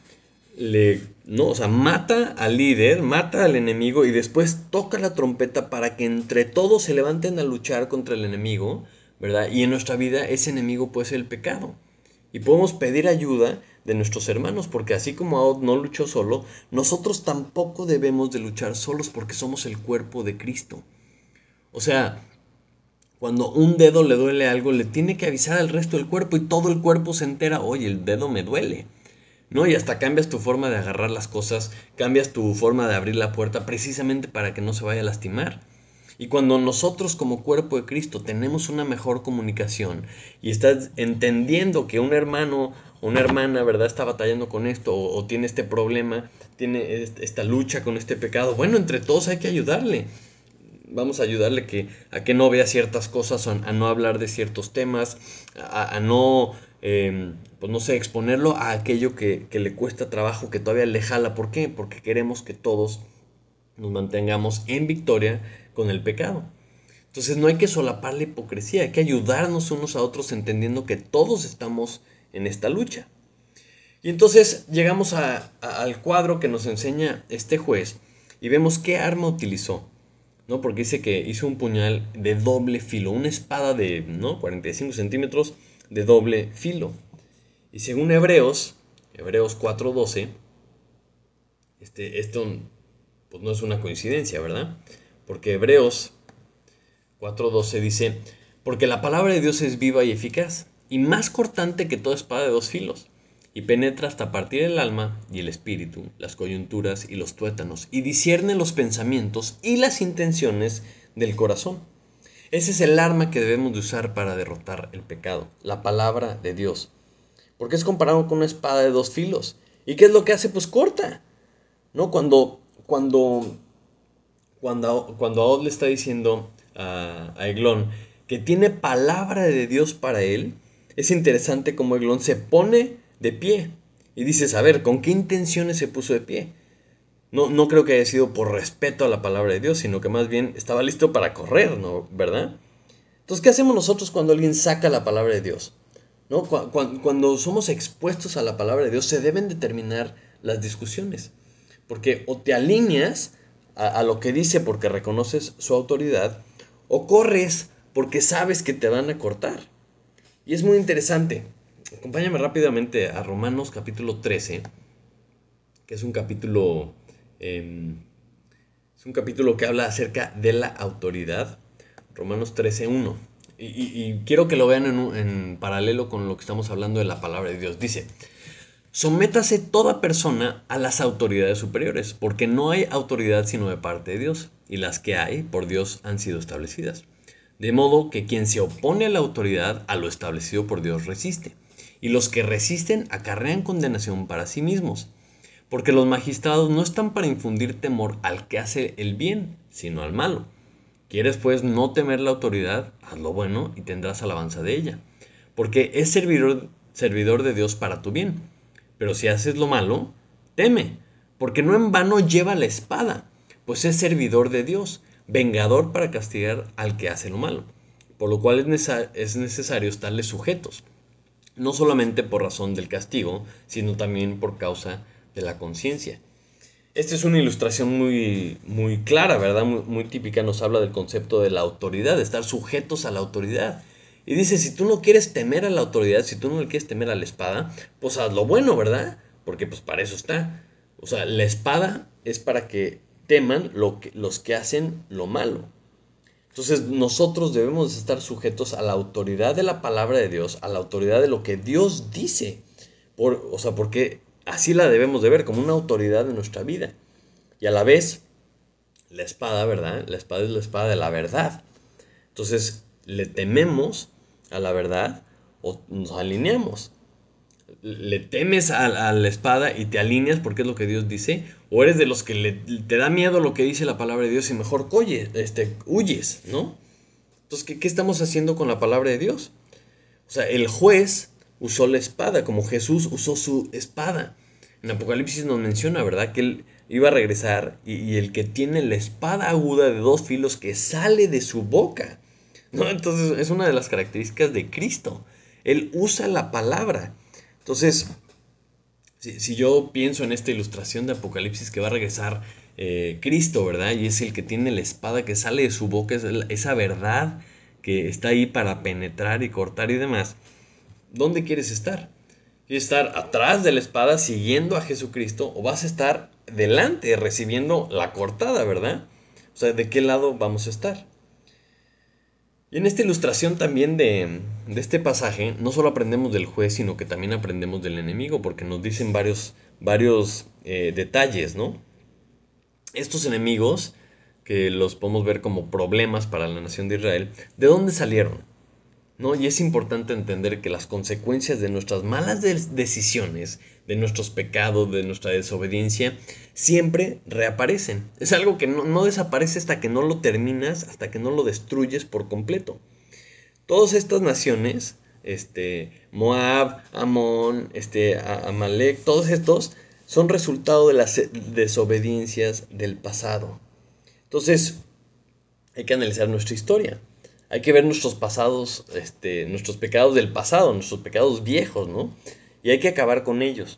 S1: ¿no? O sea, mata al líder, mata al enemigo y después toca la trompeta para que entre todos se levanten a luchar contra el enemigo, ¿verdad? Y en nuestra vida ese enemigo puede ser el pecado. Y podemos pedir ayuda de nuestros hermanos, porque así como Ahod no luchó solo, nosotros tampoco debemos de luchar solos porque somos el cuerpo de Cristo. O sea, cuando un dedo le duele algo, le tiene que avisar al resto del cuerpo y todo el cuerpo se entera, oye, el dedo me duele, ¿no? Y hasta cambias tu forma de agarrar las cosas, cambias tu forma de abrir la puerta precisamente para que no se vaya a lastimar. Y cuando nosotros como cuerpo de Cristo tenemos una mejor comunicación y estás entendiendo que un hermano o una hermana, ¿verdad?, está batallando con esto o tiene este problema, tiene esta lucha con este pecado, bueno, entre todos hay que ayudarle. Vamos a ayudarle a que no vea ciertas cosas, a no hablar de ciertos temas, a no, pues no sé, exponerlo a aquello que le cuesta trabajo, que todavía le jala. ¿Por qué? Porque queremos que todos nos mantengamos en victoria con el pecado. Entonces no hay que solapar la hipocresía, hay que ayudarnos unos a otros entendiendo que todos estamos en esta lucha. Y entonces llegamos al cuadro que nos enseña este juez y vemos qué arma utilizó, ¿no? Porque dice que hizo un puñal de doble filo, una espada de, ¿no?, 45 centímetros de doble filo. Y según Hebreos 4:12, esto pues no es una coincidencia, ¿verdad? Porque Hebreos 4:12 dice, porque la palabra de Dios es viva y eficaz, y más cortante que toda espada de dos filos, y penetra hasta partir el alma y el espíritu, las coyunturas y los tuétanos, y discierne los pensamientos y las intenciones del corazón. Ese es el arma que debemos de usar para derrotar el pecado, la palabra de Dios. Porque es comparado con una espada de dos filos. ¿Y qué es lo que hace? Pues corta, ¿no? Cuando Ahod le está diciendo a Eglón que tiene palabra de Dios para él, es interesante cómo Eglón se pone de pie. Y dices, a ver, ¿con qué intenciones se puso de pie? No creo que haya sido por respeto a la palabra de Dios, sino que más bien estaba listo para correr, ¿no? ¿Verdad? Entonces, ¿qué hacemos nosotros cuando alguien saca la palabra de Dios? ¿No? Cuando somos expuestos a la palabra de Dios, se deben determinar las discusiones. Porque o te alineas a lo que dice porque reconoces su autoridad, o corres porque sabes que te van a cortar. Y es muy interesante. Acompáñame rápidamente a Romanos capítulo 13, que es un capítulo, que habla acerca de la autoridad. Romanos 13:1. Y quiero que lo vean en paralelo con lo que estamos hablando de la palabra de Dios. Dice: sométase toda persona a las autoridades superiores, porque no hay autoridad sino de parte de Dios, y las que hay por Dios han sido establecidas. De modo que quien se opone a la autoridad, a lo establecido por Dios resiste, y los que resisten acarrean condenación para sí mismos, porque los magistrados no están para infundir temor al que hace el bien, sino al malo. ¿Quieres pues no temer la autoridad? Haz lo bueno y tendrás alabanza de ella, porque es servidor de Dios para tu bien. Pero si haces lo malo, teme, porque no en vano lleva la espada, pues es servidor de Dios, vengador para castigar al que hace lo malo. Por lo cual es necesario estarles sujetos, no solamente por razón del castigo, sino también por causa de la conciencia. Esta es una ilustración muy, muy clara, ¿verdad? Muy típica, nos habla del concepto de la autoridad, de estar sujetos a la autoridad. Y dice, si tú no quieres temer a la autoridad, si tú no le quieres temer a la espada, pues haz lo bueno, ¿verdad? Porque pues para eso está. O sea, la espada es para que teman los que hacen lo malo. Entonces nosotros debemos estar sujetos a la autoridad de la palabra de Dios, a la autoridad de lo que Dios dice. Porque así la debemos de ver, como una autoridad de nuestra vida. Y a la vez, la espada, ¿verdad? La espada es la espada de la verdad. Entonces, ¿le tememos a la verdad o nos alineamos? ¿Le temes a la espada y te alineas porque es lo que Dios dice? ¿O eres de los que te da miedo lo que dice la palabra de Dios y mejor huyes, ¿no? Entonces, ¿qué estamos haciendo con la palabra de Dios? O sea, el juez usó la espada, como Jesús usó su espada. En Apocalipsis nos menciona, ¿verdad? Que él iba a regresar y el que tiene la espada aguda de dos filos que sale de su boca, ¿no? Entonces, es una de las características de Cristo. Él usa la palabra. Entonces, si yo pienso en esta ilustración de Apocalipsis que va a regresar Cristo, ¿verdad? Y es el que tiene la espada que sale de su boca, esa verdad que está ahí para penetrar y cortar y demás. ¿Dónde quieres estar? ¿Quieres estar atrás de la espada siguiendo a Jesucristo o vas a estar delante recibiendo la cortada, ¿verdad? O sea, ¿de qué lado vamos a estar? Y en esta ilustración también de este pasaje, no solo aprendemos del juez, sino que también aprendemos del enemigo, porque nos dicen varios detalles, ¿no? Estos enemigos, que los podemos ver como problemas para la nación de Israel, ¿de dónde salieron? ¿No? Y es importante entender que las consecuencias de nuestras malas decisiones, de nuestros pecados, de nuestra desobediencia, siempre reaparecen. Es algo que no desaparece hasta que no lo terminas, hasta que no lo destruyes por completo. Todas estas naciones, Moab, Amón, Amalek, todos estos son resultado de las desobediencias del pasado. Entonces, hay que analizar nuestra historia. Hay que ver nuestros pasados, nuestros pecados del pasado, nuestros pecados viejos, ¿no? Y hay que acabar con ellos.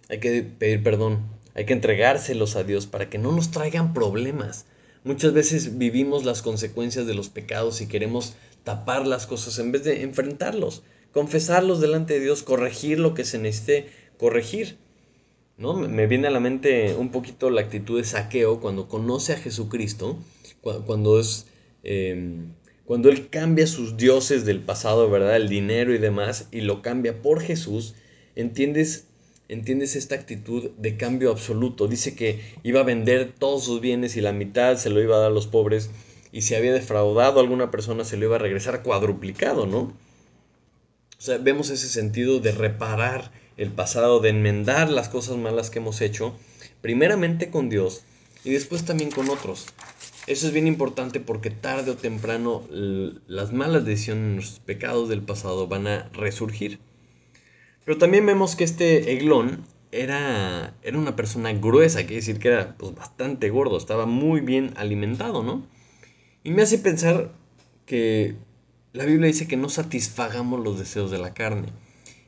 S1: Hay que pedir perdón. Hay que entregárselos a Dios para que no nos traigan problemas. Muchas veces vivimos las consecuencias de los pecados y queremos tapar las cosas en vez de enfrentarlos, confesarlos delante de Dios, corregir lo que se necesite corregir, ¿no? Me viene a la mente un poquito la actitud de Zaqueo cuando conoce a Jesucristo, cuando cuando él cambia sus dioses del pasado, ¿verdad? El dinero y demás, y lo cambia por Jesús. ¿Entiendes esta actitud de cambio absoluto? Dice que iba a vender todos sus bienes y la mitad se lo iba a dar a los pobres, y si había defraudado a alguna persona se lo iba a regresar cuadruplicado, ¿no? O sea, vemos ese sentido de reparar el pasado, de enmendar las cosas malas que hemos hecho, primeramente con Dios y después también con otros. Eso es bien importante porque tarde o temprano las malas decisiones, nuestros pecados del pasado van a resurgir. Pero también vemos que este Eglón era una persona gruesa, quiere decir que era pues, bastante gordo, estaba muy bien alimentado, ¿no? Y me hace pensar que la Biblia dice que no satisfagamos los deseos de la carne.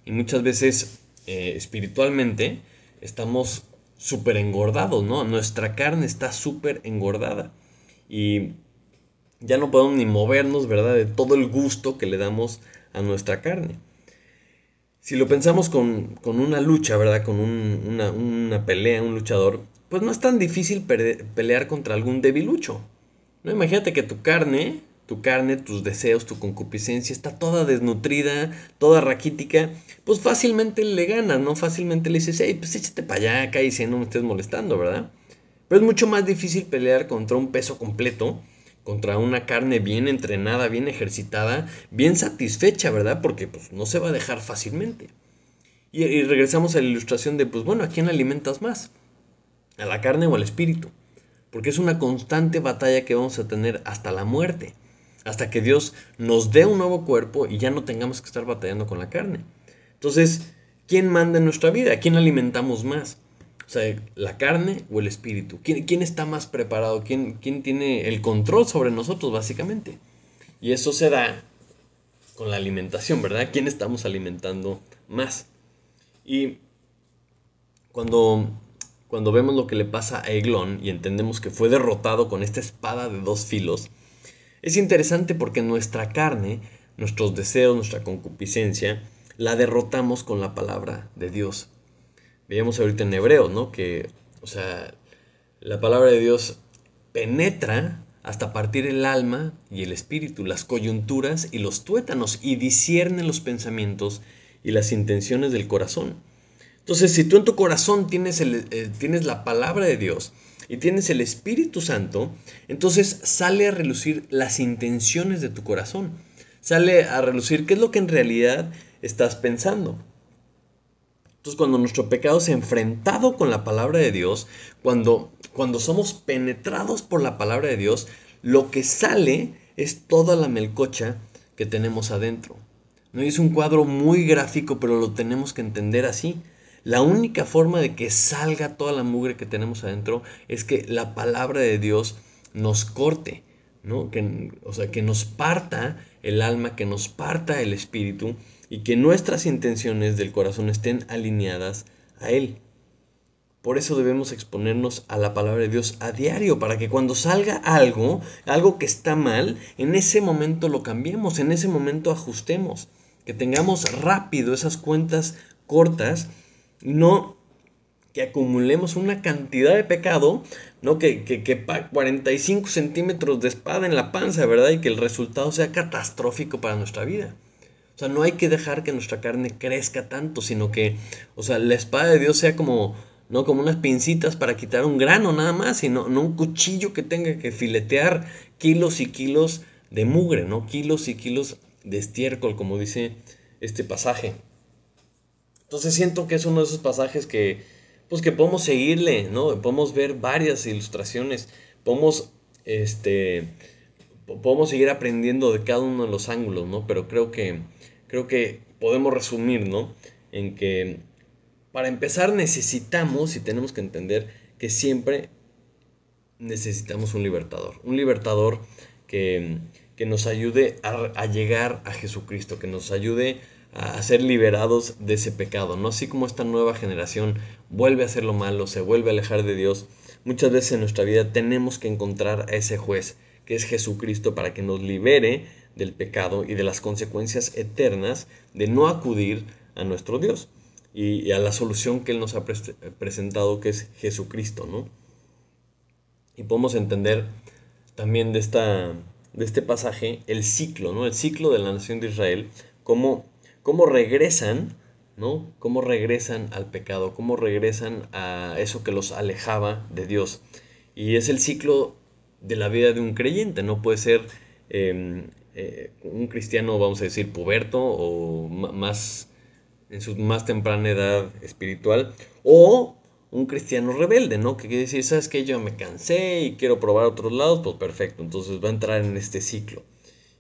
S1: Y muchas veces espiritualmente estamos súper engordados, ¿no? Nuestra carne está súper engordada. Y ya no podemos ni movernos, ¿verdad? De todo el gusto que le damos a nuestra carne. Si lo pensamos con una lucha, ¿verdad? Con una pelea, un luchador, pues no es tan difícil pelear contra algún debilucho. ¿No? Imagínate que tu carne, tus deseos, tu concupiscencia está toda desnutrida, toda raquítica, pues fácilmente le ganas, ¿no? Fácilmente le dices, hey, pues échate para allá, cállate, no me estés molestando, ¿verdad? Pero es mucho más difícil pelear contra un peso completo, contra una carne bien entrenada, bien ejercitada, bien satisfecha, ¿verdad? Porque pues no se va a dejar fácilmente. Y regresamos a la ilustración de, pues bueno, ¿a quién alimentas más? ¿A la carne o al espíritu? Porque es una constante batalla que vamos a tener hasta la muerte, hasta que Dios nos dé un nuevo cuerpo y ya no tengamos que estar batallando con la carne. Entonces, ¿quién manda en nuestra vida? ¿A quién alimentamos más? O sea, ¿la carne o el espíritu? ¿Quién está más preparado? ¿Quién tiene el control sobre nosotros, básicamente? Y eso se da con la alimentación, ¿verdad? ¿Quién estamos alimentando más? Y cuando, cuando vemos lo que le pasa a Eglón y entendemos que fue derrotado con esta espada de dos filos, es interesante porque nuestra carne, nuestros deseos, nuestra concupiscencia, la derrotamos con la palabra de Dios. Veíamos ahorita en Hebreos, ¿no? Que, o sea, la palabra de Dios penetra hasta partir el alma y el espíritu, las coyunturas y los tuétanos, y discierne los pensamientos y las intenciones del corazón. Entonces, si tú en tu corazón tienes la palabra de Dios y tienes el Espíritu Santo, entonces sale a relucir las intenciones de tu corazón. Sale a relucir qué es lo que en realidad estás pensando. Entonces, cuando nuestro pecado es enfrentado con la palabra de Dios, cuando somos penetrados por la palabra de Dios, lo que sale es toda la melcocha que tenemos adentro. ¿No? Y es un cuadro muy gráfico, pero lo tenemos que entender así. La única forma de que salga toda la mugre que tenemos adentro es que la palabra de Dios nos corte, ¿no? O sea, que nos parta el alma, que nos parta el espíritu y que nuestras intenciones del corazón estén alineadas a Él. Por eso debemos exponernos a la palabra de Dios a diario, para que cuando salga algo que está mal, en ese momento lo cambiemos, en ese momento ajustemos, que tengamos rápido esas cuentas cortas, no que acumulemos una cantidad de pecado, ¿no? Que 45 centímetros de espada en la panza, ¿verdad? Y que el resultado sea catastrófico para nuestra vida. O sea, no hay que dejar que nuestra carne crezca tanto, sino que, o sea, la espada de Dios sea como, no como unas pincitas para quitar un grano nada más, sino no un cuchillo que tenga que filetear kilos y kilos de mugre, ¿no? Kilos y kilos de estiércol, como dice este pasaje. Entonces siento que es uno de esos pasajes que, pues que podemos seguirle, ¿no? Podemos ver varias ilustraciones, podemos, este, podemos seguir aprendiendo de cada uno de los ángulos, ¿no? Pero creo que podemos resumir, ¿no? En que para empezar necesitamos y tenemos que entender que siempre necesitamos un libertador que, que nos ayude a llegar a Jesucristo, que nos ayude a ser liberados de ese pecado, ¿no? Así como esta nueva generación vuelve a hacer lo malo, se vuelve a alejar de Dios, muchas veces en nuestra vida tenemos que encontrar a ese juez, que es Jesucristo, para que nos libere del pecado y de las consecuencias eternas de no acudir a nuestro Dios y a la solución que Él nos ha presentado, que es Jesucristo, ¿no? Y podemos entender también de este pasaje el ciclo, ¿no? El ciclo de la nación de Israel, cómo regresan, ¿no? Cómo regresan al pecado, cómo regresan a eso que los alejaba de Dios. Y es el ciclo de la vida de un creyente, no puede ser un cristiano, vamos a decir, puberto o más en su más temprana edad espiritual, o un cristiano rebelde, ¿no? Que quiere decir, ¿sabes qué? Yo me cansé y quiero probar otros lados, pues perfecto, entonces va a entrar en este ciclo.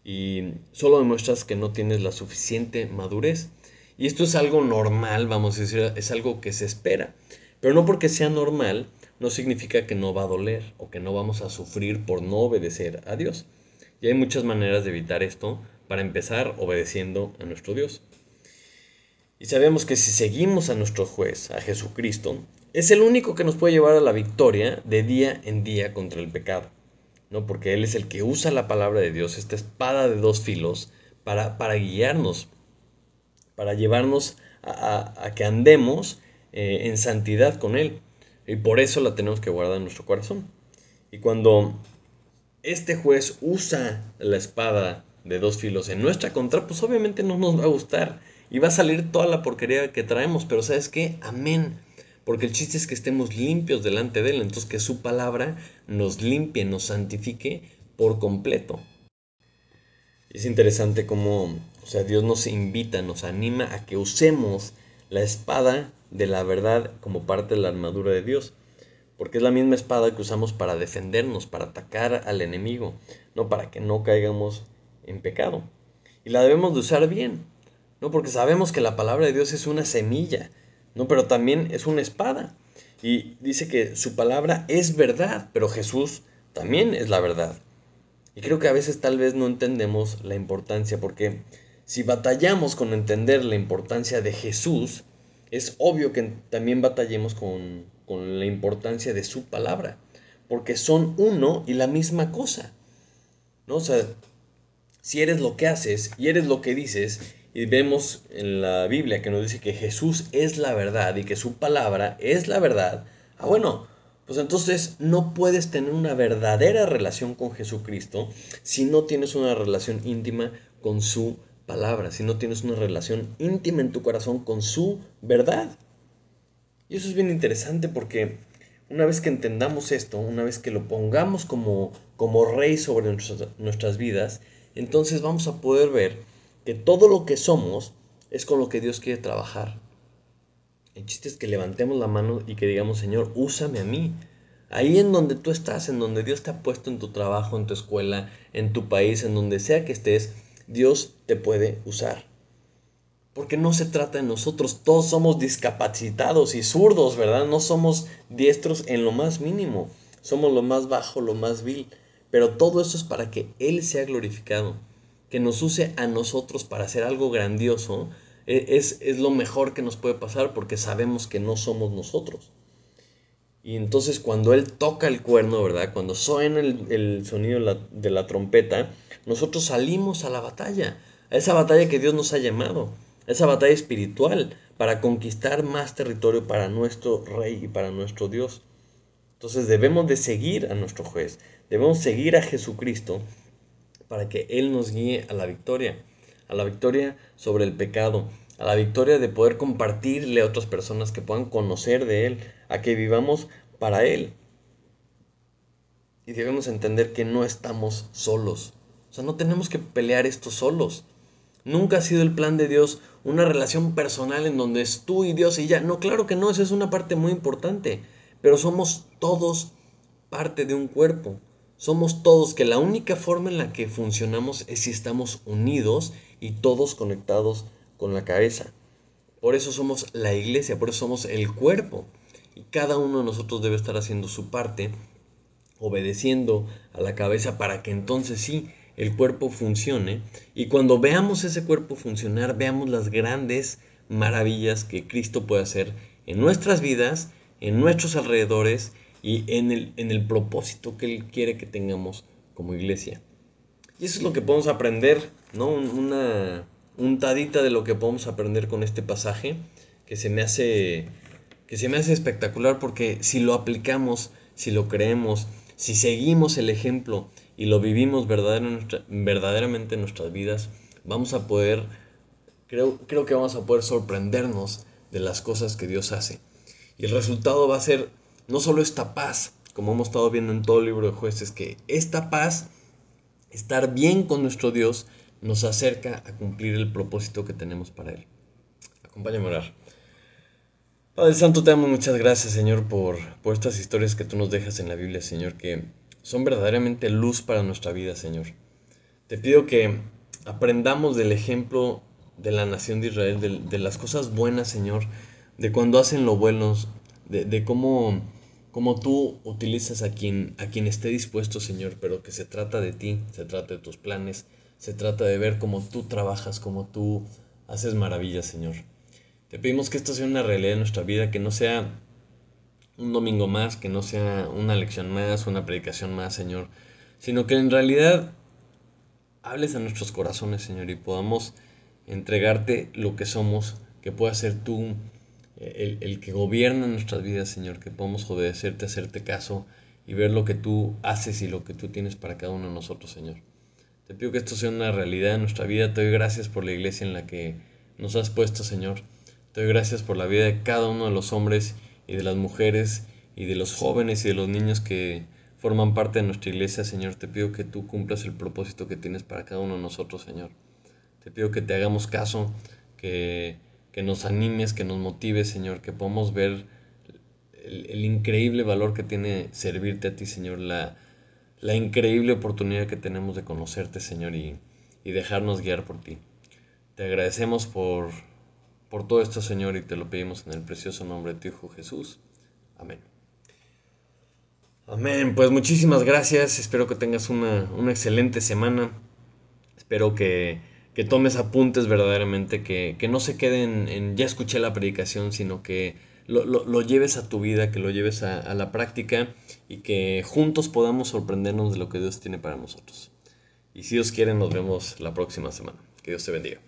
S1: Y solo demuestras que no tienes la suficiente madurez. Y esto es algo normal, vamos a decir, es algo que se espera. Pero no porque sea normal, no significa que no va a doler o que no vamos a sufrir por no obedecer a Dios. Y hay muchas maneras de evitar esto Para empezar, obedeciendo a nuestro Dios. Y sabemos que si seguimos a nuestro juez, a Jesucristo, es el único que nos puede llevar a la victoria de día en día contra el pecado, ¿no? Porque Él es el que usa la palabra de Dios, esta espada de dos filos, para guiarnos, para llevarnos a que andemos en santidad con Él. Y por eso la tenemos que guardar en nuestro corazón. Y cuando este juez usa la espada de dos filos en nuestra contra, pues obviamente no nos va a gustar. Y va a salir toda la porquería que traemos. Pero ¿sabes qué? Amén. Porque el chiste es que estemos limpios delante de Él. Entonces que su palabra nos limpie, nos santifique por completo. Es interesante cómo, o sea, Dios nos invita, nos anima a que usemos la espada de la verdad como parte de la armadura de Dios. Porque es la misma espada que usamos para defendernos, para atacar al enemigo, no para que no caigamos en pecado. Y la debemos de usar bien, ¿no? Porque sabemos que la palabra de Dios es una semilla, ¿no? Pero también es una espada. Y dice que su palabra es verdad, pero Jesús también es la verdad. Y creo que a veces tal vez no entendemos la importancia, porque si batallamos con entender la importancia de Jesús, es obvio que también batallemos con la importancia de su palabra, porque son uno y la misma cosa, ¿no? O sea, si eres lo que haces y eres lo que dices, y vemos en la Biblia que nos dice que Jesús es la verdad y que su palabra es la verdad, bueno, pues entonces no puedes tener una verdadera relación con Jesucristo si no tienes una relación íntima con su palabra, si no tienes una relación íntima en tu corazón con su verdad. Y eso es bien interesante porque una vez que entendamos esto, una vez que lo pongamos como rey sobre nuestras vidas, entonces vamos a poder ver que todo lo que somos es con lo que Dios quiere trabajar. El chiste es que levantemos la mano y que digamos, Señor, úsame a mí. Ahí en donde tú estás, en donde Dios te ha puesto en tu trabajo, en tu escuela, en tu país, en donde sea que estés, Dios te puede usar. Porque no se trata de nosotros, todos somos discapacitados y zurdos, ¿verdad? No somos diestros en lo más mínimo, somos lo más bajo, lo más vil. Pero todo eso es para que Él sea glorificado, que nos use a nosotros para hacer algo grandioso. Es lo mejor que nos puede pasar porque sabemos que no somos nosotros. Y entonces cuando Él toca el cuerno, ¿verdad? Cuando suena el sonido de la trompeta, nosotros salimos a la batalla, a esa batalla que Dios nos ha llamado, a esa batalla espiritual para conquistar más territorio para nuestro Rey y para nuestro Dios. Entonces debemos de seguir a nuestro juez, debemos seguir a Jesucristo para que Él nos guíe a la victoria sobre el pecado, a la victoria de poder compartirle a otras personas que puedan conocer de Él, a que vivamos para Él. Y debemos entender que no estamos solos. O sea, no tenemos que pelear esto solos. Nunca ha sido el plan de Dios una relación personal en donde es tú y Dios y ya. No, claro que no, esa es una parte muy importante. Pero somos todos parte de un cuerpo. Somos todos que la única forma en la que funcionamos es si estamos unidos y todos conectados con la cabeza. Por eso somos la iglesia, por eso somos el cuerpo. Y cada uno de nosotros debe estar haciendo su parte, obedeciendo a la cabeza para que entonces sí el cuerpo funcione. Y cuando veamos ese cuerpo funcionar, veamos las grandes maravillas que Cristo puede hacer en nuestras vidas, en nuestros alrededores y en el propósito que Él quiere que tengamos como iglesia. Y eso es lo que podemos aprender, ¿no? Una untadita de lo que podemos aprender con este pasaje que se me hace espectacular, porque si lo aplicamos, si lo creemos, si seguimos el ejemplo y lo vivimos verdaderamente en nuestras vidas, vamos a poder, creo que vamos a poder sorprendernos de las cosas que Dios hace. Y el resultado va a ser no solo esta paz, como hemos estado viendo en todo el libro de Jueces, que esta paz, estar bien con nuestro Dios, nos acerca a cumplir el propósito que tenemos para Él. Acompáñame a orar. Padre Santo, te damos muchas gracias, Señor, por estas historias que tú nos dejas en la Biblia, Señor, que son verdaderamente luz para nuestra vida, Señor. Te pido que aprendamos del ejemplo de la nación de Israel, de las cosas buenas, Señor, de cuando hacen lo bueno, de cómo tú utilizas a quien esté dispuesto, Señor, pero que se trata de ti, se trata de tus planes, Se trata de ver cómo tú trabajas, cómo tú haces maravillas, Señor. Te pedimos que esto sea una realidad en nuestra vida, que no sea un domingo más, que no sea una lección más, una predicación más, Señor, sino que en realidad hables a nuestros corazones, Señor, y podamos entregarte lo que somos, que puedas ser tú el que gobierna nuestras vidas, Señor, que podamos obedecerte, hacerte caso y ver lo que tú haces y lo que tú tienes para cada uno de nosotros, Señor. Te pido que esto sea una realidad en nuestra vida. Te doy gracias por la iglesia en la que nos has puesto, Señor. Te doy gracias por la vida de cada uno de los hombres y de las mujeres y de los jóvenes y de los niños que forman parte de nuestra iglesia, Señor. Te pido que tú cumplas el propósito que tienes para cada uno de nosotros, Señor. Te pido que te hagamos caso, que nos animes, que nos motives, Señor, que podamos ver el increíble valor que tiene servirte a ti, Señor, la increíble oportunidad que tenemos de conocerte, Señor, y dejarnos guiar por ti. Te agradecemos por todo esto, Señor, y te lo pedimos en el precioso nombre de tu Hijo Jesús. Amén. Amén. Pues muchísimas gracias. Espero que tengas una excelente semana. Espero que tomes apuntes verdaderamente, que no se queden en ya escuché la predicación, sino que lo lleves a tu vida, que lo lleves a la práctica y que juntos podamos sorprendernos de lo que Dios tiene para nosotros. Y si Dios quiere, nos vemos la próxima semana. Que Dios te bendiga.